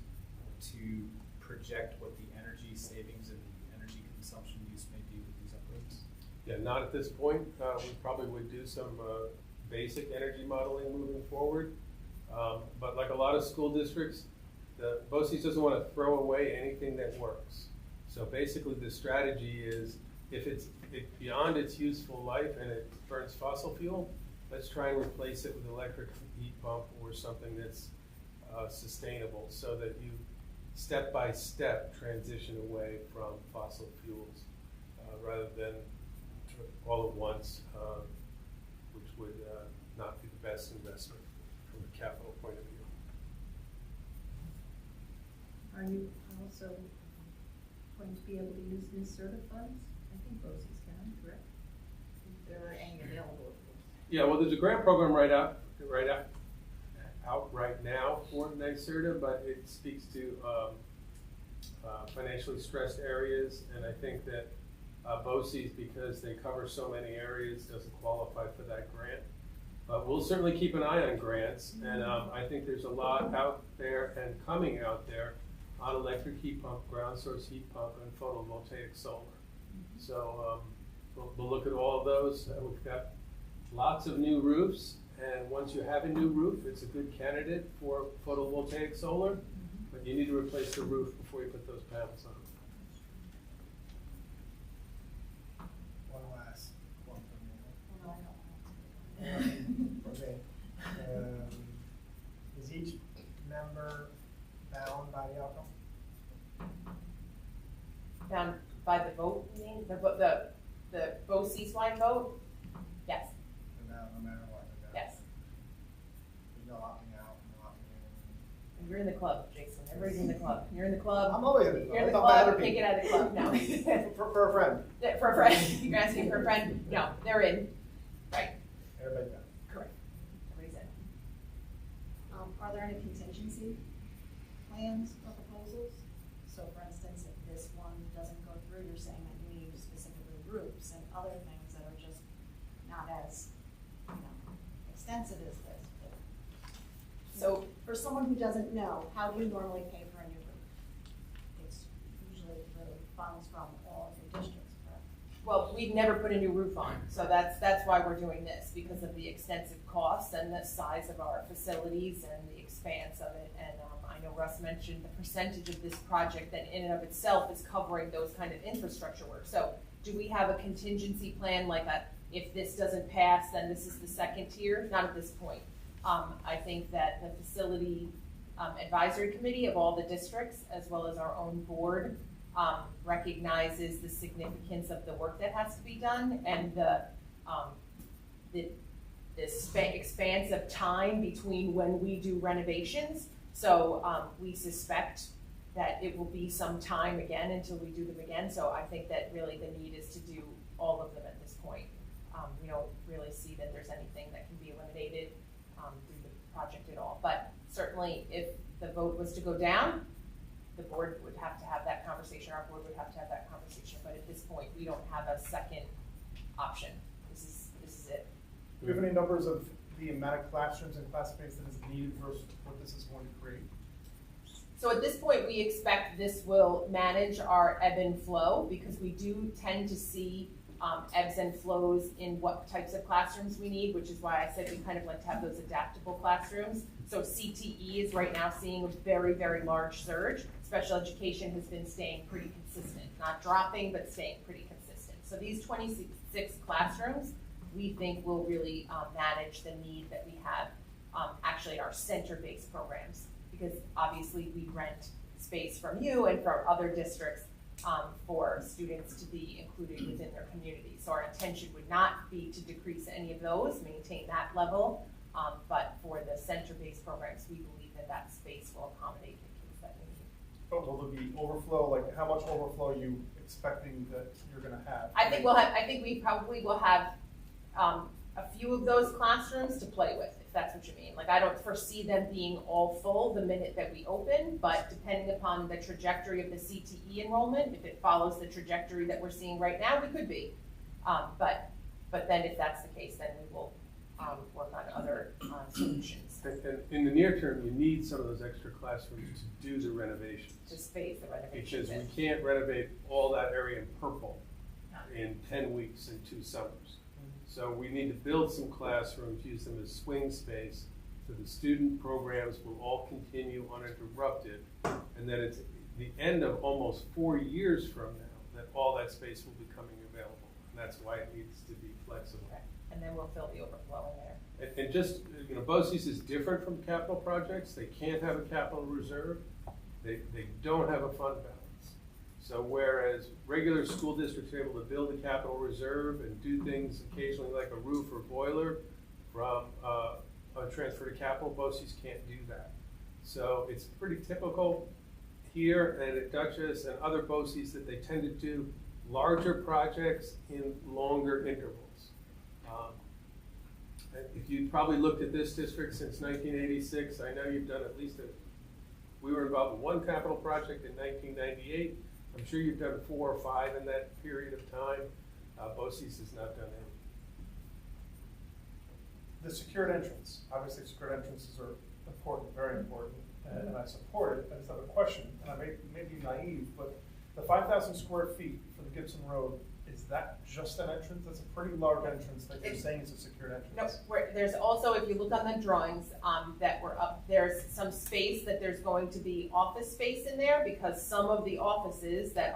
to project what the energy savings and the energy consumption use may be with these upgrades? Yeah, not at this point. We probably would do some basic energy modeling moving forward. But like a lot of school districts, the BOCES doesn't want to throw away anything that works. So basically the strategy is if it's beyond its useful life and it burns fossil fuel, let's try and replace it with an electric heat pump or something that's sustainable so that you step by step transition away from fossil fuels rather than all at once, which would not be the best investment from a capital point of view. Are you also going to be able to use NYSERDA funds? I think BOCES can, correct? If there are any available. Yeah, well, there's a grant program out right now for NYSERDA, but it speaks to financially stressed areas, and I think that BOCES, because they cover so many areas, doesn't qualify for that grant. But we'll certainly keep an eye on grants, and I think there's a lot out there and coming out there on electric heat pump, ground source heat pump, and photovoltaic solar. So we'll look at all of those. We've got lots of new roofs, and once you have a new roof, it's a good candidate for photovoltaic solar, but you need to replace the roof before you put those panels on. One last one from me. No, I don't. Okay. Is each member bound by the outcome? Bound by the vote, you mean? The BOCES-wide vote? Yes. No matter what? Yes. There's no opting out, no opting in? You're in the club, Jason. Everybody's in the club. You're in the club. I'm always in the club. You're in the I thought club. other Can't people. get out of the club. No. For a friend. For a friend. You're asking for a friend? No, they're in. Right. Everybody's bound. Correct. Everybody's in. Are there any contingency plans or proposals? So for instance, if this one doesn't go through, you're saying that you need specifically roofs and other things that are just not as, extensive as this. But, so for someone who doesn't know, how do you normally pay for a new roof? It's usually the funds from all of your districts, correct? Well, we've never put a new roof on, so that's why we're doing this, because of the extensive costs and the size of our facilities and the expanse of it. And I know Russ mentioned the percentage of this project that in and of itself is covering those kind of infrastructure work. So do we have a contingency plan like that? If this doesn't pass, then this is the second tier? Not at this point. I think that the facility advisory committee of all the districts, as well as our own board, recognizes the significance of the work that has to be done and the expanse of time between when we do renovations. So we suspect that it will be some time again until we do them again. So I think that really the need is to do all of them at this point. vote was to go down, the board would have to have that conversation, our board would have to have that conversation, but at this point, we don't have a second option. This is it. Do you have any numbers of the amount of classrooms and class space that is needed versus what this is going to create? So at this point, we expect this will manage our ebb and flow because we do tend to see ebbs and flows in what types of classrooms we need, which is why I said we kind of like to have those adaptable classrooms. So CTE is right now seeing a very, very large surge. Special education has been staying pretty consistent, not dropping, but staying pretty consistent. So these 26 classrooms, we think will really manage the need that we have actually in our center-based programs. Because obviously we rent space from you and from other districts for students to be included within their community. So our intention would not be to decrease any of those, maintain that level, but for the center-based programs, we believe that that space will accommodate the kids that we need. But will there be overflow? Like, how much overflow are you expecting that you're going to have? I think we probably will have a few of those classrooms to play with, if that's what you mean. Like, I don't foresee them being all full the minute that we open, but depending upon the trajectory of the CTE enrollment, if it follows the trajectory that we're seeing right now, we could be. But then if that's the case, then we will work on other solutions. And in the near term, you need some of those extra classrooms to do the renovations. To phase the renovations. Because we can't renovate all that area in purple in 10 weeks and 2 summers. So we need to build some classrooms, use them as swing space, so the student programs will all continue uninterrupted. And then it's the end of almost 4 years from now that all that space will be coming available. And that's why it needs to be flexible. Okay. And then we'll fill the overflow in there. And just, BOCES is different from capital projects. They can't have a capital reserve. They don't have a fund balance. So whereas regular school districts are able to build a capital reserve and do things occasionally like a roof or boiler from a transfer to capital, BOCES can't do that. So it's pretty typical here and at Dutchess and other BOCES that they tend to do larger projects in longer intervals. If you probably looked at this district since 1986, I know you've done at least we were involved in one capital project in 1998. I'm sure you've done 4 or 5 in that period of time. BOCES has not done any. The secured entrance. Obviously, secured entrances are important, very important, and I support it. I just have a question, and I may be naive, but the 5,000 square feet for the Gibson Road, is that just an entrance? That's a pretty large entrance that you're saying is a secured entrance. No, there's also, if you look on the drawings that were up, there's some space that there's going to be office space in there because some of the offices that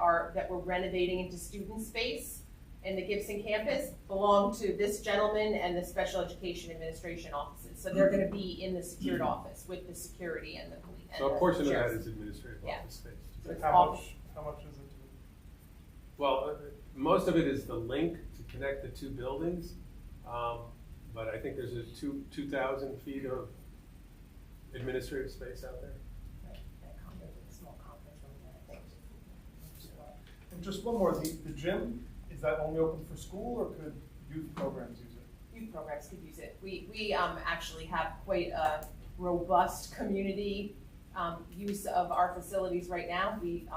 we're renovating into student space in the Gibson campus belong to this gentleman and the special education administration offices. So they're going to be in the secured office with the security and the police. So a portion of that is administrative office space. Like how much is it? Well, most of it is the link to connect the 2 buildings, but I think there's a 2,000 feet of administrative space out there. Right, a small conference room there, I think. And just one more, the gym, is that only open for school or could youth programs use it? Youth programs could use it. We actually have quite a robust community use of our facilities right now. We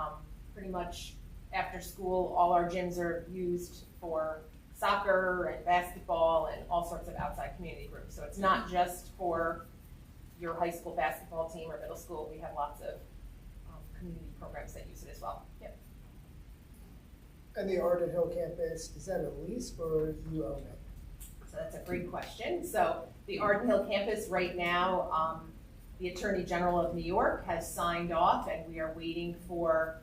pretty much after school, all our gyms are used for soccer and basketball and all sorts of outside community groups. So it's not just for your high school basketball team or middle school. We have lots of community programs that use it as well. Yep. And the Arden Hill campus, is that a lease or you own it? So that's a great question. So the Arden Hill campus right now, the Attorney General of New York has signed off and we are waiting for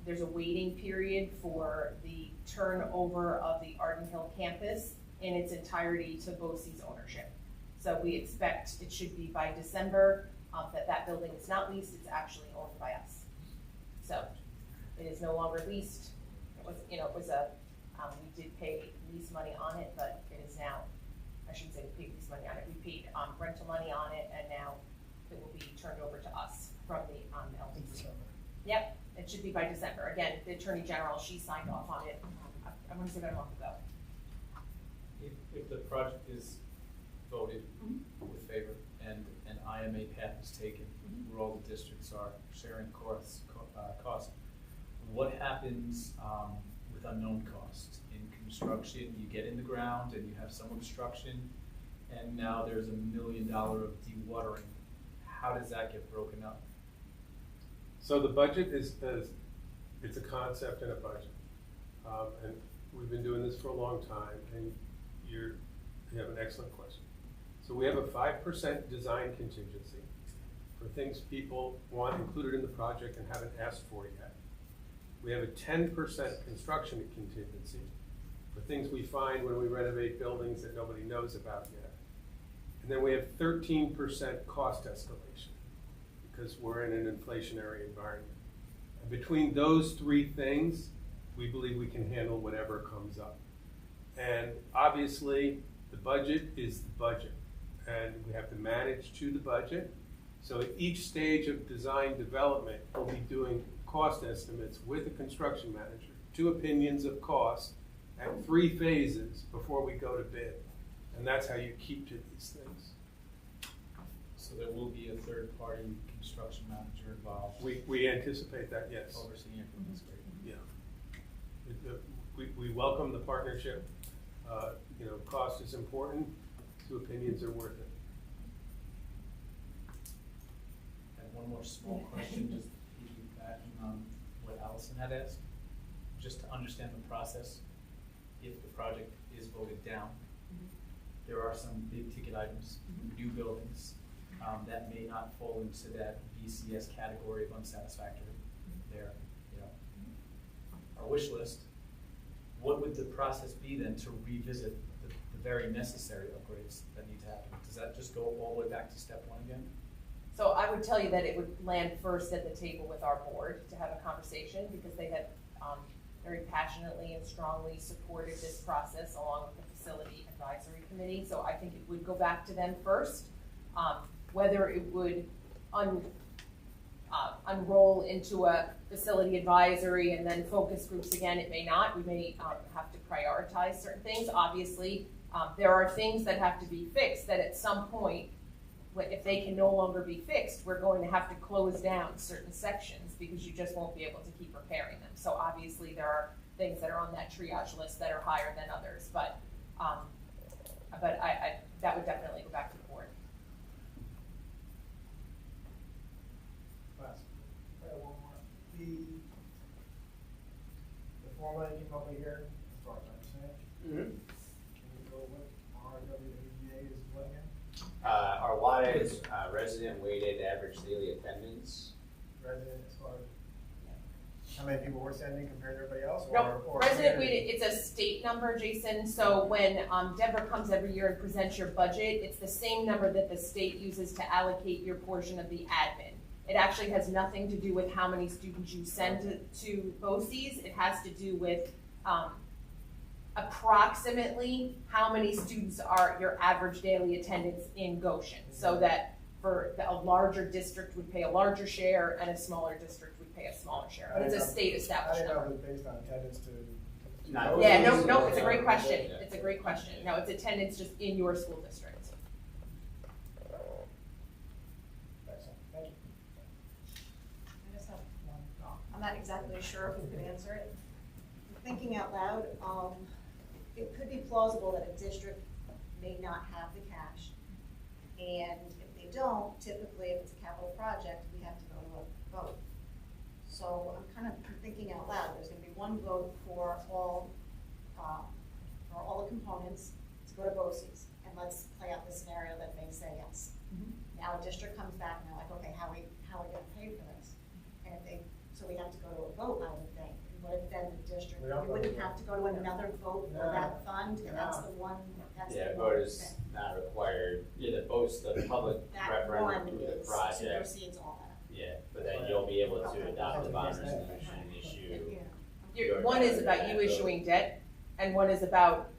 there's a waiting period for the turnover of the Arden Hill campus in its entirety to BOCES ownership. So we expect it should be by December that building is not leased, it's actually owned by us. So it is no longer leased. It was, we did pay lease money on it, but it is now, I shouldn't say we paid lease money on it, we paid rental money on it, and now it will be turned over to us from the LTC. Yep, it should be by December. Again, the Attorney General, she signed off on it, I want to say about a month ago. If the project is voted with favor and an IMA path is taken, we're districts are sharing cost. What happens with unknown costs? In construction, you get in the ground and you have some obstruction, and now there's $1 million of dewatering. How does that get broken up? So the budget is it's a concept and a budget. And we've been doing this for a long time, and you have an excellent question. So we have a 5% design contingency for things people want included in the project and haven't asked for yet. We have a 10% construction contingency for things we find when we renovate buildings that nobody knows about yet. And then we have 13% cost escalation because we're in an inflationary environment. And between those three things, we believe we can handle whatever comes up. And obviously, the budget is the budget, and we have to manage to the budget. So at each stage of design development, we'll be doing cost estimates with a construction manager, 2 opinions of cost at 3 phases before we go to bid. And that's how you keep to these things. So there will be a third-party construction manager involved. We anticipate that, yes. Overseeing it from this great. Yeah. We welcome the partnership. Cost is important. 2 opinions are worth it. And one more small question, just piggybacking on what Allison had asked, just to understand the process. If the project is voted down, there are some big ticket items, new buildings, that may not fall into that BCS category of unsatisfactory. There, our wish list. What would the process be then to revisit the very necessary upgrades that need to happen? Does that just go all the way back to step 1 again? So I would tell you that it would land first at the table with our board to have a conversation, because they had very passionately and strongly supported this process along with the facility advisory committee. So I think it would go back to them first. Whether it would unroll into a facility advisory and then focus groups again, it may not. We may have to prioritize certain things. Obviously, there are things that have to be fixed that at some point, if they can no longer be fixed, we're going to have to close down certain sections because you just won't be able to keep repairing them. So obviously there are things that are on that triage list that are higher than others, but I that would definitely go back to the board. One more. The formula you came up with here, as far as I understand, can you go with RWADA is what again? Our WADA is resident weighted average daily attendance. Resident as far as how many people we're sending compared to everybody else? No, or resident weighted, it's a state number, Jason. So when Deborah comes every year and presents your budget, it's the same number that the state uses to allocate your portion of the admin. It actually has nothing to do with how many students you send to BOCES. It has to do with approximately how many students are your average daily attendance in Goshen. So that for a larger district would pay a larger share and a smaller district would pay a smaller share. But it's a state established I didn't know number. it was based on attendance to Yeah, no, it's a great question. It's a great question. No, it's attendance just in your school district. Excellent. Thank you. I just have one thought. I'm not exactly sure if we could answer it. Thinking out loud, it could be plausible that a district may not have the cash. And if they don't, typically if it's a capital project, we have to go to a vote. So I'm kind of thinking out loud. There's going to be one vote for all the components to go to BOCES. And let's play out the scenario that they say yes. Now a district comes back and they're like, okay, how are we going to pay for this? And so we have to go to a vote, I would think. And what if then the district, we wouldn't have to go to another vote for that fund, and that's the one, Vote is not required. Yeah, the public referendum through the project. Supersedes all that. Yeah, but then you'll be able to adopt the bond resolution issue. One is about you issuing debt, and one is about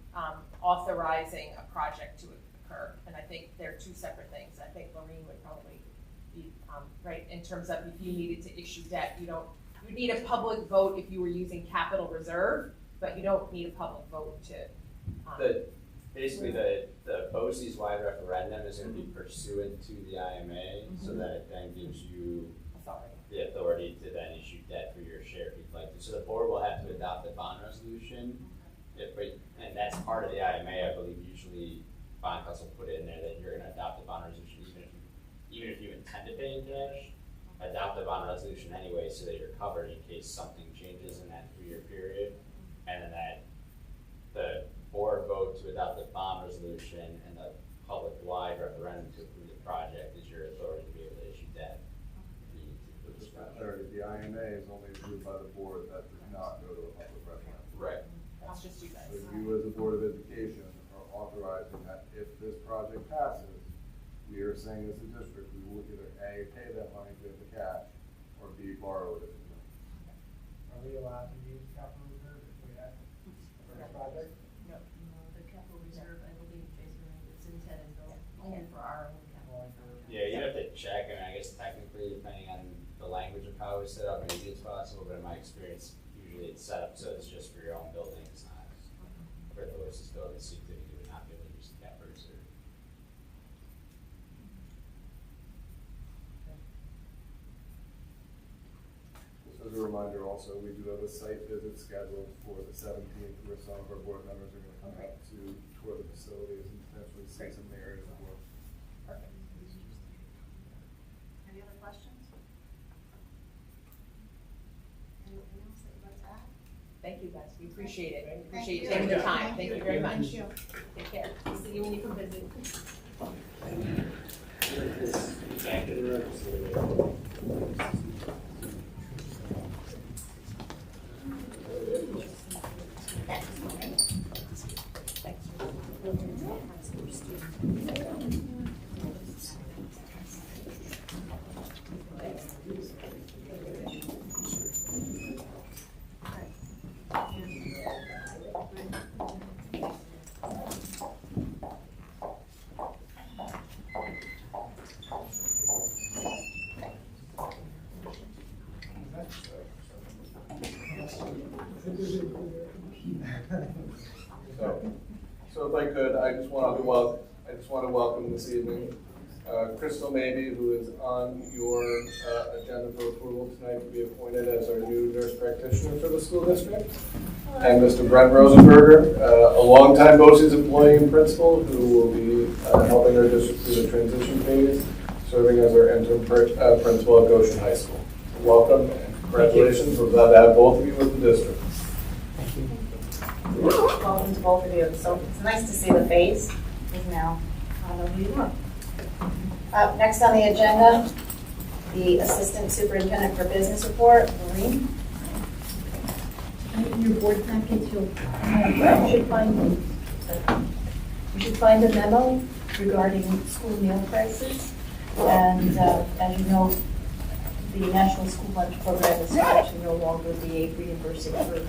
authorizing a project to occur. And I think they're 2 separate things. I think Lorraine would probably be right in terms of if you needed to issue debt, you need a public vote if you were using capital reserve, but you don't need a public vote to. Basically, the BOCES wide referendum is going to be pursuant to the IMA, so that it then gives you the authority to then issue debt for your share if you'd like to. So the board will have to adopt a bond resolution. And that's part of the IMA, I believe. Usually bond council put it in there that you're going to adopt a bond resolution even if you intend to pay in cash. Adopt a bond resolution anyway so that you're covered in case something changes in that 3-year period. And then that the board vote to adopt the bond resolution and the public-wide referendum to approve the project is your authority to be able to issue debt. Just for clarity, the IMA is only approved by the board, that does not go to a public referendum. Right. That's just you guys. So you as a Board of Education are authorizing that if this project passes, we are saying as a district, we will either A, pay that money to the cash, or B, borrow it if we don't. Are we allowed to use capital reserve if we have for a project? No, the capital reserve, I believe, Jason, it's intended only for our own capital. Yeah, you have to check, and I guess technically, depending on the language of how it's set up, maybe it's possible, but in my experience, usually it's set up so it's just for your own building, it's not for the OSIS building, so you would not be able to use the capital reserve. Just as a reminder also, we do have a site visit scheduled for the 17th where some of our board members are going to come out to tour the facilities and potentially see some areas of work. Perfect. Any other questions? Anything else that you'd like to add? Thank you, guys. We appreciate it. We Thank appreciate you you. taking the time. Thank you very much. Thank you. Take care. We'll see you when you come visit. So if I could, I just want to welcome this evening Crystal Mabey, who is on your agenda for approval tonight to be appointed as our new nurse practitioner for the school district. And Mr. Brent Rosenberger, a longtime BOCES employee and principal who will be helping our district through the transition phase, serving as our interim principal at Goshen High School. Welcome and congratulations. We're glad to have both of you with the district. Welcome to both of you. So it's nice to see the face. Is now I know who you are. Next on the agenda, the Assistant Superintendent for Business Report, Maureen. In your board packet, you should find a memo regarding school meal prices. And as you know, the National School Lunch Program is actually no longer be reimbursing for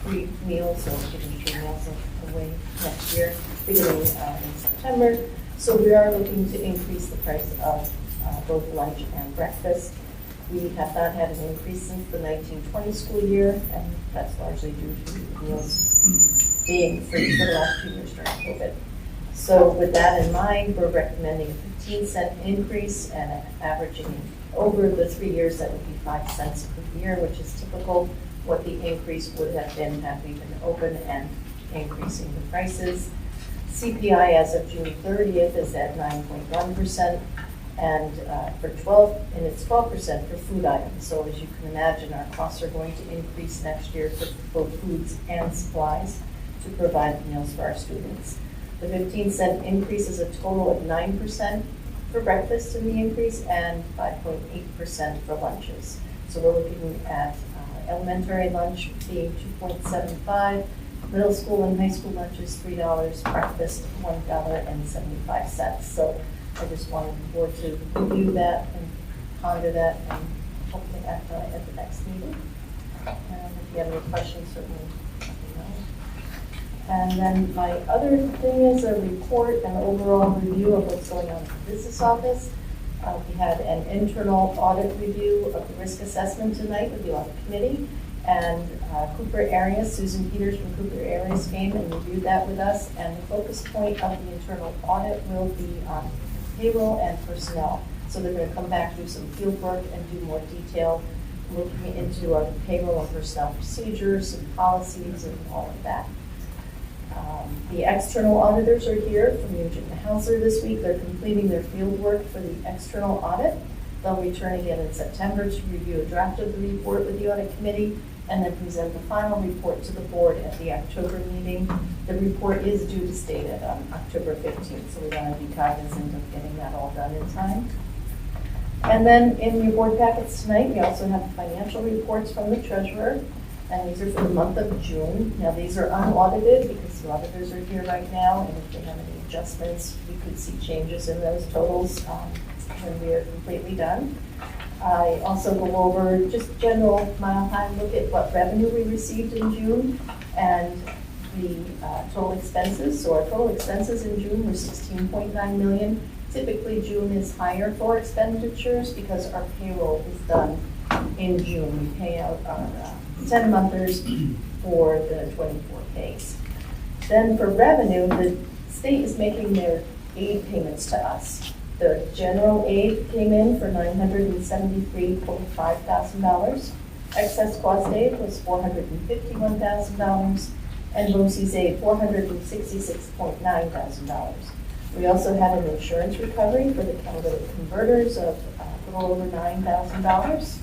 free meals or giving free meals away next year, beginning in September. So we are looking to increase the price of both lunch and breakfast. We have not had an increase since the 1920 school year, and that's largely due to meals being free for the last 2 years during COVID. So with that in mind, we're recommending a 15-cent increase and averaging over the 3 years, that would be 5 cents per year, which is typical what the increase would have been had we been open and increasing the prices. CPI as of June 30th is at 9.1%, and it's 12% for food items. So as you can imagine, our costs are going to increase next year for both foods and supplies to provide meals for our students. The 15-cent increase is a total of 9% for breakfast in the increase and 5.8% for lunches. So we're looking at elementary lunch being $2.75, middle school and high school lunch is $3, breakfast $1.75. So I just wanted the board to review that and ponder that and hopefully act on it at the next meeting. And if you have any questions, certainly let me know. And then my other thing is a report and overall review of what's going on in the business office. We had an internal audit review of the risk assessment tonight with the audit committee. And Cooper Arias, Susan Peters from Cooper Arias came and reviewed that with us. And the focus point of the internal audit will be on payroll and personnel. So they're going to come back, do some field work, and do more detail, looking into our payroll and personnel procedures and policies and all of that. The external auditors are here from Nugent and Hauser this week. They're completing their field work for the external audit. They'll return again in September to review a draft of the report with the audit committee and then present the final report to the board at the October meeting. The report is due to state it on October 15th, so we want to be cognizant of getting that all done in time. And then in your board packets tonight, we also have the financial reports from the treasurer, and these are for the month of June. Now, these are unaudited because the auditors are here right now, and if they have any adjustments, we could see changes in those totals when we are completely done. I also go over just general mile-high look at what revenue we received in June and the total expenses. So our total expenses in June were $16.9 million. Typically, June is higher for expenditures because our payroll is done in June. We pay out our 10-monthers for the 24 pays. Then for revenue, the state is making their aid payments to us. The general aid came in for $973.5 thousand. Excess cost aid was $451,000, and BOCES aid $466.9 thousand. We also had an insurance recovery for the catalytic converters of a little over $9,000.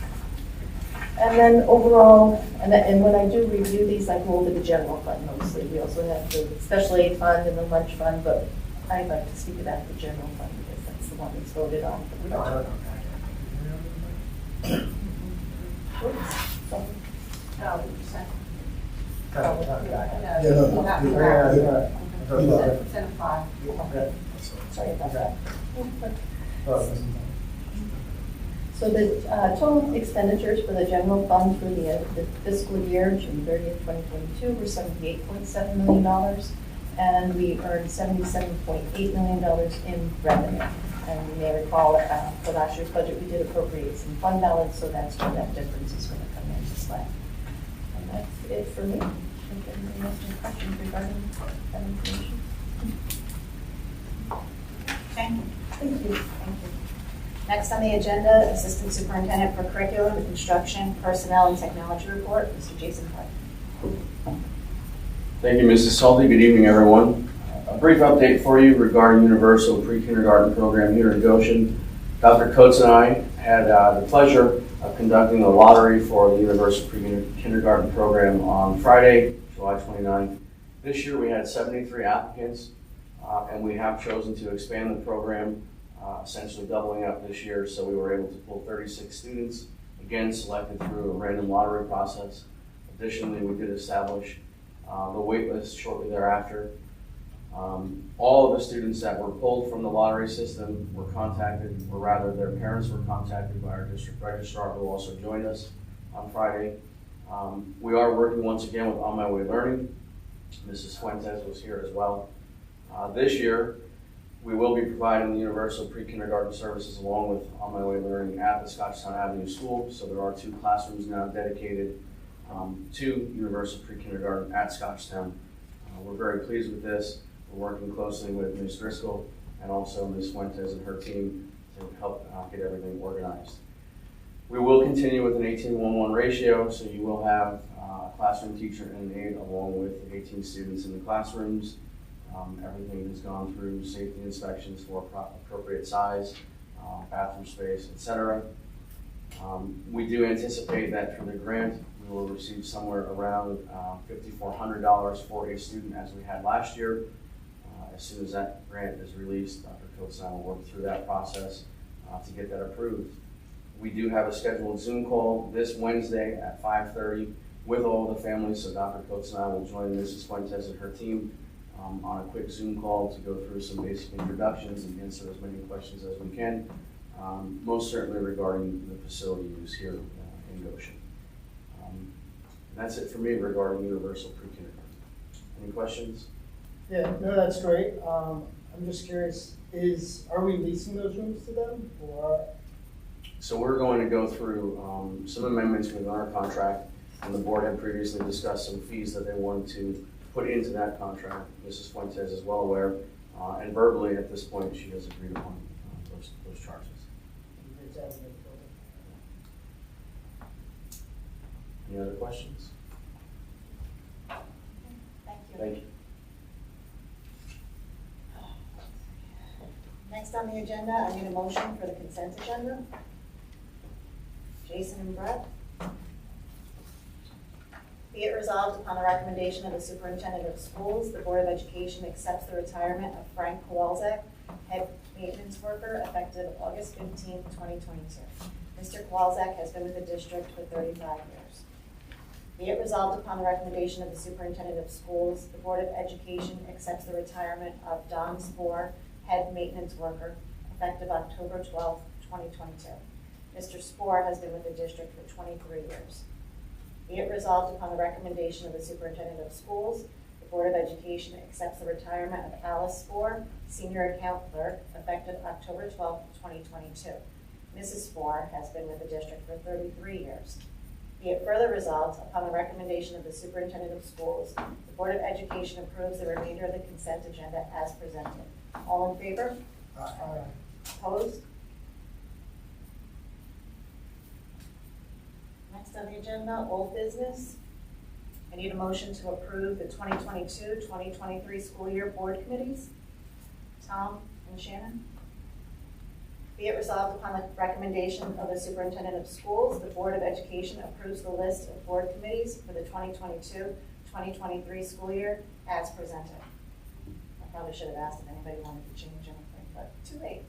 And then overall, and when I do review these, I go over the general fund mostly. We also have the special aid fund and the lunch fund, but I'd like to speak about the general fund because that's the one that's voted on. Sorry about that. So the total expenditures for the general fund for the fiscal year, June 30th, 2022, were $78.7 million, and we earned $77.8 million in revenue. And you may recall for last year's budget, we did appropriate some fund balance, so that's where that difference is going to come into play. And that's it for me. If anybody has any questions regarding that information. Thank you. Thank you. Next on the agenda, Assistant Superintendent for Curriculum, Instruction, Personnel, and Technology Report, Mr. Jason Hart. Thank you, Mrs. Salty. Good evening, everyone. A brief update for you regarding Universal Pre-Kindergarten Program here in Goshen. Dr. Coates and I had the pleasure of conducting the lottery for the Universal Pre-Kindergarten Program on Friday, July 29th. This year we had 73 applicants, and we have chosen to expand the program, essentially doubling up this year, so we were able to pull 36 students, again selected through a random lottery process. Additionally, we did establish the wait list shortly thereafter. All of the students that were pulled from the lottery system were contacted, or rather their parents were contacted by our district registrar, who also joined us on Friday. We are working once again with On My Way Learning. Mrs. Fuentes was here as well. This year, we will be providing the Universal Pre-Kindergarten services along with On My Way Learning at the Scotchtown Avenue School. So there are 2 classrooms now dedicated to Universal Pre-Kindergarten at Scotchtown. We're very pleased with this. We're working closely with Ms. Driscoll and also Ms. Fuentes and her team to help get everything organized. We will continue with an 18-1-1 ratio, so you will have a classroom teacher and an aide along with 18 students in the classrooms. Everything has gone through safety inspections for appropriate size, bathroom space, etc. We do anticipate that through the grant, we will receive somewhere around $5,400 for a student as we had last year. As soon as that grant is released, Dr. Coates and I will work through that process to get that approved. We do have a scheduled Zoom call this Wednesday at 5:30 with all the families, so Dr. Coates and I will join Mrs. Fuentes and her team on a quick Zoom call to go through some basic introductions and answer as many questions as we can, most certainly regarding the facility use here in Goshen. And that's it for me regarding Universal Pre-Kindergarten. Any questions? Yeah, no, that's great. I'm just curious, are we leasing those rooms to them, or? So we're going to go through some amendments within our contract, and the board had previously discussed some fees that they wanted to put into that contract. Mrs. Fuentes is well aware, and verbally at this point she has agreed upon those charges. examining the building. Any other questions? Thank you. Thank you. Next on the agenda, I need a motion for the consent agenda. Jason and Brett. Be it resolved upon the recommendation of the superintendent of schools, the Board of Education accepts the retirement of Frank Kowalczak, head maintenance worker, effective August 15, 2022. Mr. Kowalczak has been with the district for 35 years. Be it resolved upon the recommendation of the superintendent of schools, the Board of Education accepts the retirement of Don Spoor, head maintenance worker, effective October 12, 2022. Mr. Spoor has been with the district for 23 years. Be it resolved upon the recommendation of the superintendent of schools, the Board of Education accepts the retirement of Alice Spoor, senior account clerk, effective October 12, 2022. Mrs. Spoor has been with the district for 33 years. Be it further resolved upon the recommendation of the superintendent of schools, the Board of Education approves the remainder of the consent agenda as presented. All in favor? Aye. Opposed? Next on the agenda, old business. I need a motion to approve the 2022-2023 school year board committees. Tom and Shannon. Be it resolved upon the recommendation of the superintendent of schools, the Board of Education approves the list of board committees for the 2022-2023 school year as presented. I probably should have asked if anybody wanted to change anything, but too late.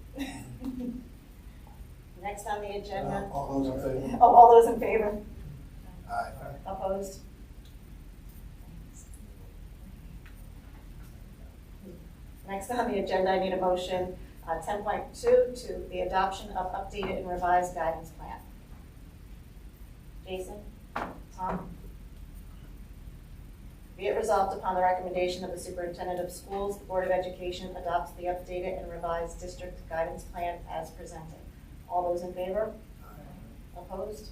Next on the agenda. All those in favor? Oh, all those in favor? Aye. Opposed? Next on the agenda, I need a motion, 10.2, to the adoption of updated and revised guidance plan. Jason? Tom? Be it resolved upon the recommendation of the superintendent of schools, the Board of Education adopts the updated and revised district guidance plan as presented. All those in favor? Opposed?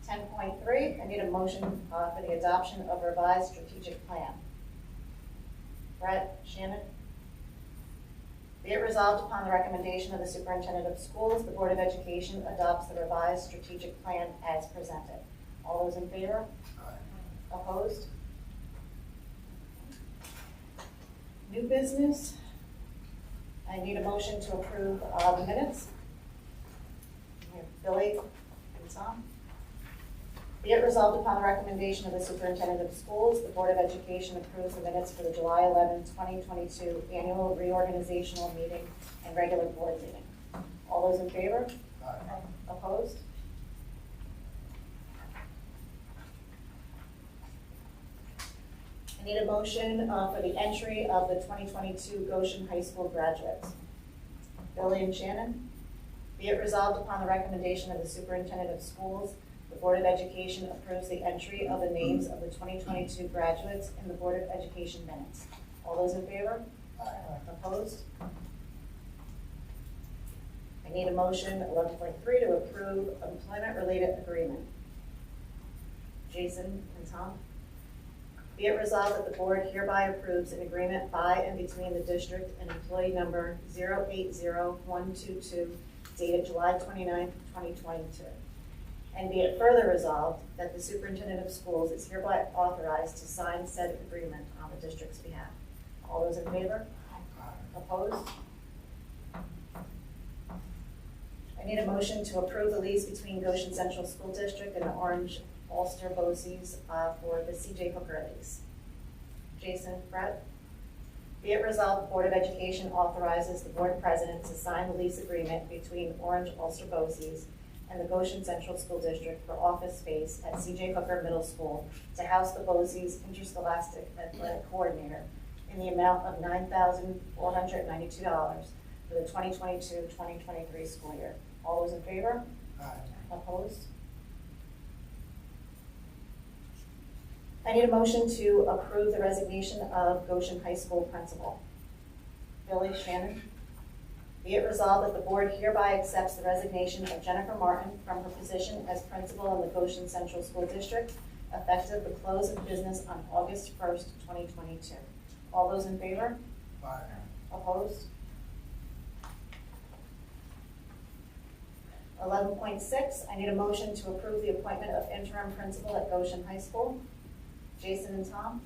10.3, I need a motion for the adoption of revised strategic plan. Brett, Shannon? Be it resolved upon the recommendation of the superintendent of schools, the Board of Education adopts the revised strategic plan as presented. All those in favor? Opposed? New business. I need a motion to approve the minutes. We have Billy and Tom. Be it resolved upon the recommendation of the superintendent of schools, the Board of Education approves the minutes for the July 11, 2022 annual reorganizational meeting and regular board meeting. All those in favor? Opposed? I need a motion for the entry of the 2022 Goshen High School graduates. Billy and Shannon. Be it resolved upon the recommendation of the superintendent of schools, the Board of Education approves the entry of the names of the 2022 graduates in the Board of Education minutes. All those in favor? Opposed? I need a motion, 11.3, to approve employment-related agreement. Jason and Tom. Be it resolved that the board hereby approves an agreement by and between the district and employee number 080122 dated July 29, 2022. And be it further resolved that the superintendent of schools is hereby authorized to sign said agreement on the district's behalf. All those in favor? Opposed? I need a motion to approve the lease between Goshen Central School District and the Orange Ulster BOCES for the C.J. Hooker lease. Jason, Brett? Be it resolved, the Board of Education authorizes the board president to sign the lease agreement between Orange Ulster BOCES and the Goshen Central School District for office space at C.J. Hooker Middle School to house the BOCES interscholastic athletic coordinator in the amount of $9,492 for the 2022-2023 school year. All those in favor? Opposed? I need a motion to approve the resignation of Goshen High School principal. Billy, Shannon. Be it resolved that the board hereby accepts the resignation of Jennifer Martin from her position as principal in the Goshen Central School District, effective the close of business on August 1st, 2022. All those in favor? Opposed? 11.6, I need a motion to approve the appointment of interim principal at Goshen High School. Jason and Tom.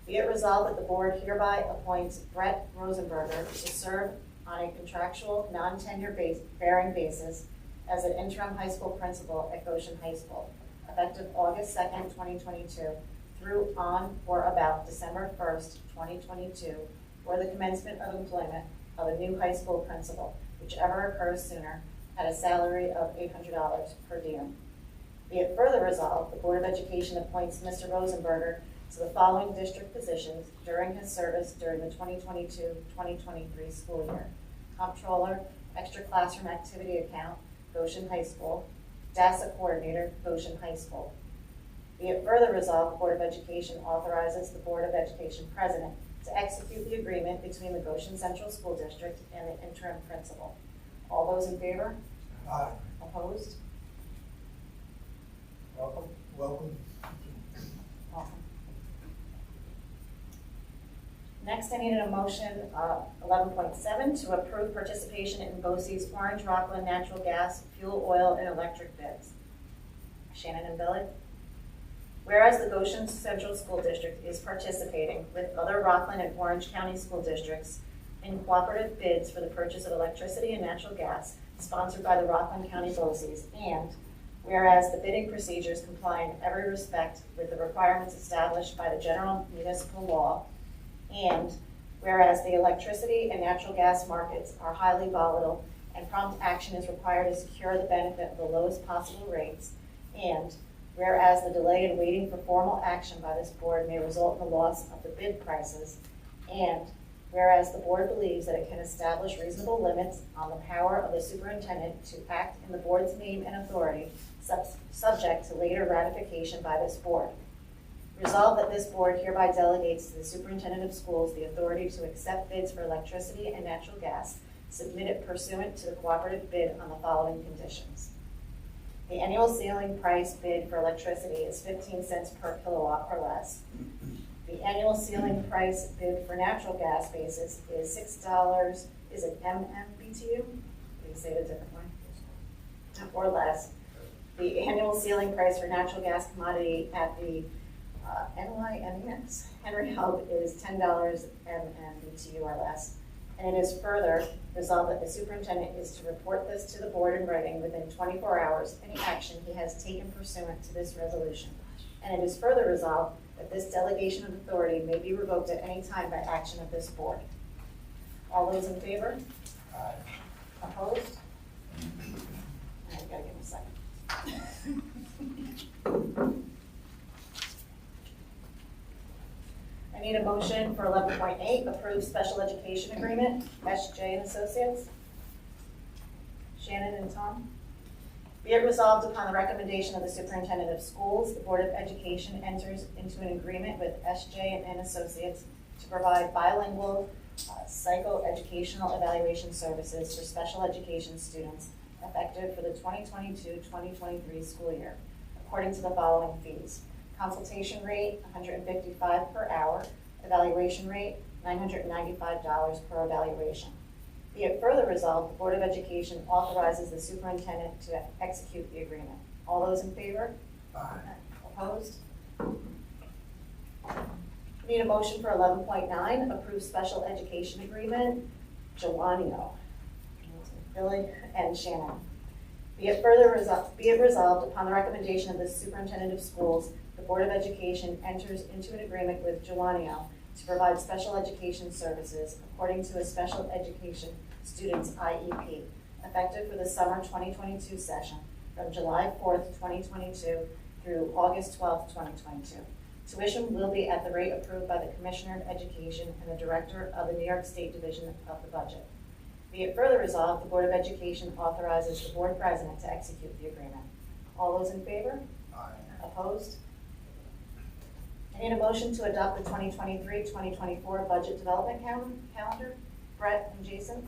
Be it resolved that the board hereby appoints Brett Rosenberger to serve on a contractual, non-tenure bearing basis as an interim high school principal at Goshen High School, effective August 2nd, 2022, through on or about December 1st, 2022, or the commencement of employment of a new high school principal, whichever occurs sooner, at a salary of $800 per diem. Be it further resolved, the Board of Education appoints Mr. Rosenberger to the following district positions during his service during the 2022-2023 school year: Comptroller, Extra Classroom Activity Account, Goshen High School; DASA Coordinator, Goshen High School. Be it further resolved, the Board of Education authorizes the Board of Education President to execute the agreement between the Goshen Central School District and the interim principal. All those in favor? Aye. Opposed? Welcome. Welcome. Awesome. Next, I needed a motion, 11.7, to approve participation in BOCES Orange Rockland Natural Gas, Fuel, Oil, and Electric bids. Shannon and Billy. Whereas the Goshen Central School District is participating with other Rockland and Orange County school districts in cooperative bids for the purchase of electricity and natural gas sponsored by the Rockland County BOCES, and whereas the bidding procedures comply in every respect with the requirements established by the general municipal law, and whereas the electricity and natural gas markets are highly volatile and prompt action is required to secure the benefit of the lowest possible rates, and whereas the delay in waiting for formal action by this board may result in the loss of the bid prices, and whereas the board believes that it can establish reasonable limits on the power of the superintendent to act in the board's name and authority, subject to later ratification by this board. Resolved that this board hereby delegates to the superintendent of schools the authority to accept bids for electricity and natural gas submitted pursuant to the cooperative bid on the following conditions. The annual ceiling price bid for electricity is 15 cents per kilowatt or less. The annual ceiling price bid for natural gas basis is $6, is it MMBTU? We say it a different way. Or less. The annual ceiling price for natural gas commodity at the NYMEX Henry Hub is $10 MMBTU or less. And it is further resolved that the superintendent is to report this to the board in writing within 24 hours, any action he has taken pursuant to this resolution. And it is further resolved that this delegation of authority may be revoked at any time by action of this board. All those in favor? Aye. Opposed? I gotta give him a second. I need a motion for 11.8, approve special education agreement, SJ and Associates. Shannon and Tom. Be it resolved upon the recommendation of the superintendent of schools, the Board of Education enters into an agreement with SJ and Associates to provide bilingual psychoeducational evaluation services for special education students effective for the 2022-2023 school year, according to the following fees. Consultation rate, $155 per hour. Evaluation rate, $995 per evaluation. Be it further resolved, the Board of Education authorizes the superintendent to execute the agreement. All those in favor? Aye. Opposed? Need a motion for 11.9, approve special education agreement, Joanio, Billy and Shannon. Be it resolved upon the recommendation of the superintendent of schools, the Board of Education enters into an agreement with Joanio to provide special education services according to a special education student's IEP, effective for the summer 2022 session from July 4th, 2022 through August 12th, 2022. Tuition will be at the rate approved by the Commissioner of Education and the Director of the New York State Division of the Budget. Be it further resolved, the Board of Education authorizes the Board President to execute the agreement. All those in favor? Aye. Opposed? I need a motion to adopt the 2023-2024 budget development calendar. Brett and Jason.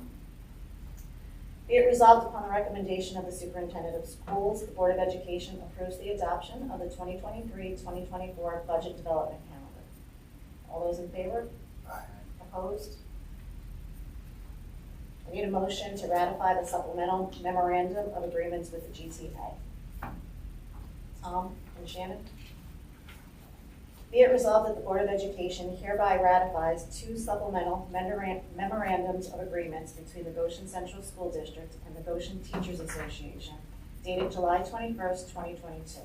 Be it resolved upon the recommendation of the superintendent of schools, the Board of Education approves the adoption of the 2023-2024 budget development calendar. All those in favor? Aye. Opposed? I need a motion to ratify the supplemental memorandum of agreements with the GTA. Tom and Shannon? Be it resolved that the Board of Education hereby ratifies 2 supplemental memorandums of agreements between the Goshen Central School District and the Goshen Teachers Association dated July 21st, 2022.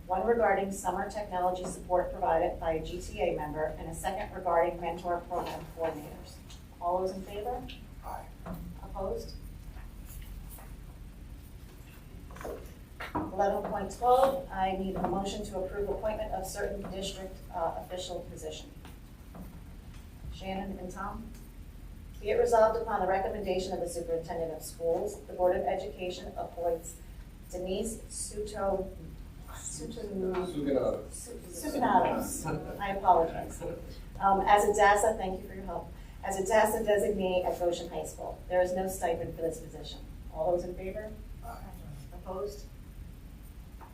One regarding summer technology support provided by a GTA member, and a second regarding mentor program coordinators. All those in favor? Aye. Opposed? 11.12, I need a motion to approve appointment of certain district official position. Shannon and Tom? Be it resolved upon the recommendation of the superintendent of schools, the Board of Education appoints Denise Sukanatos. I apologize. As a DASA, thank you for your help. As a DASA designee at Goshen High School, there is no stipend for this position. All those in favor? Opposed?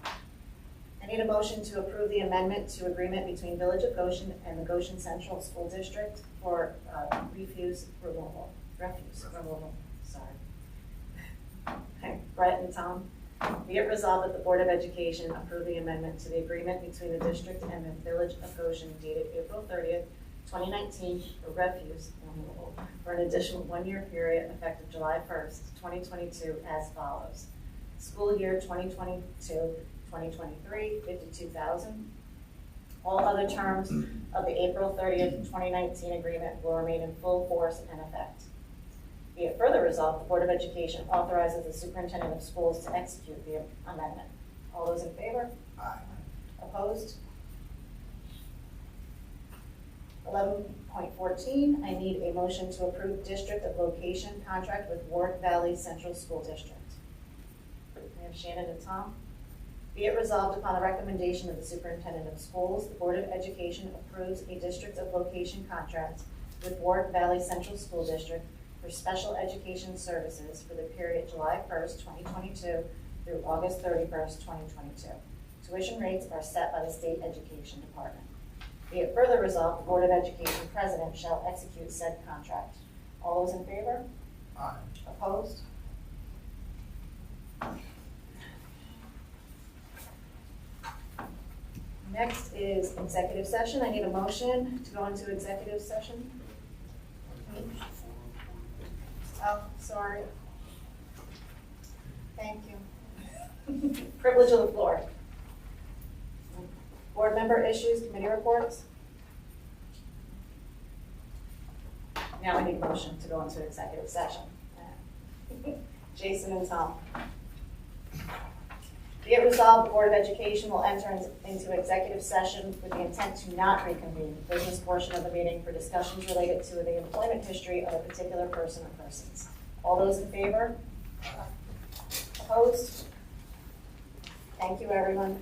I need a motion to approve the amendment to agreement between Village of Goshen and the Goshen Central School District for refuse removal. Sorry. Okay, Brett and Tom. Be it resolved that the Board of Education approve the amendment to the agreement between the district and the Village of Goshen dated April 30th, 2019 for refuse removal for an additional 1-year period effective July 1st, 2022 as follows. School year 2022-2023, $52,000. All other terms of the April 30th, 2019 agreement will remain in full force and effect. Be it further resolved, the Board of Education authorizes the superintendent of schools to execute the amendment. All those in favor? Aye. Opposed? 11.14, I need a motion to approve district of location contract with Ward Valley Central School District. I have Shannon and Tom. Be it resolved upon the recommendation of the superintendent of schools, the Board of Education approves a district of location contract with Ward Valley Central School District for special education services for the period July 1st, 2022 through August 31st, 2022. Tuition rates are set by the State Education Department. Be it further resolved, the Board of Education President shall execute said contract. All those in favor? Aye. Opposed? Next is executive session. I need a motion to go into executive session. Oh, sorry. Thank you. Privilege of the floor. Board member issues, committee reports. Now I need a motion to go into executive session. Jason and Tom. Be it resolved, the Board of Education will enter into executive session with the intent to not reconvene the business portion of the meeting for discussions related to the employment history of a particular person or persons. All those in favor? Opposed? Thank you, everyone.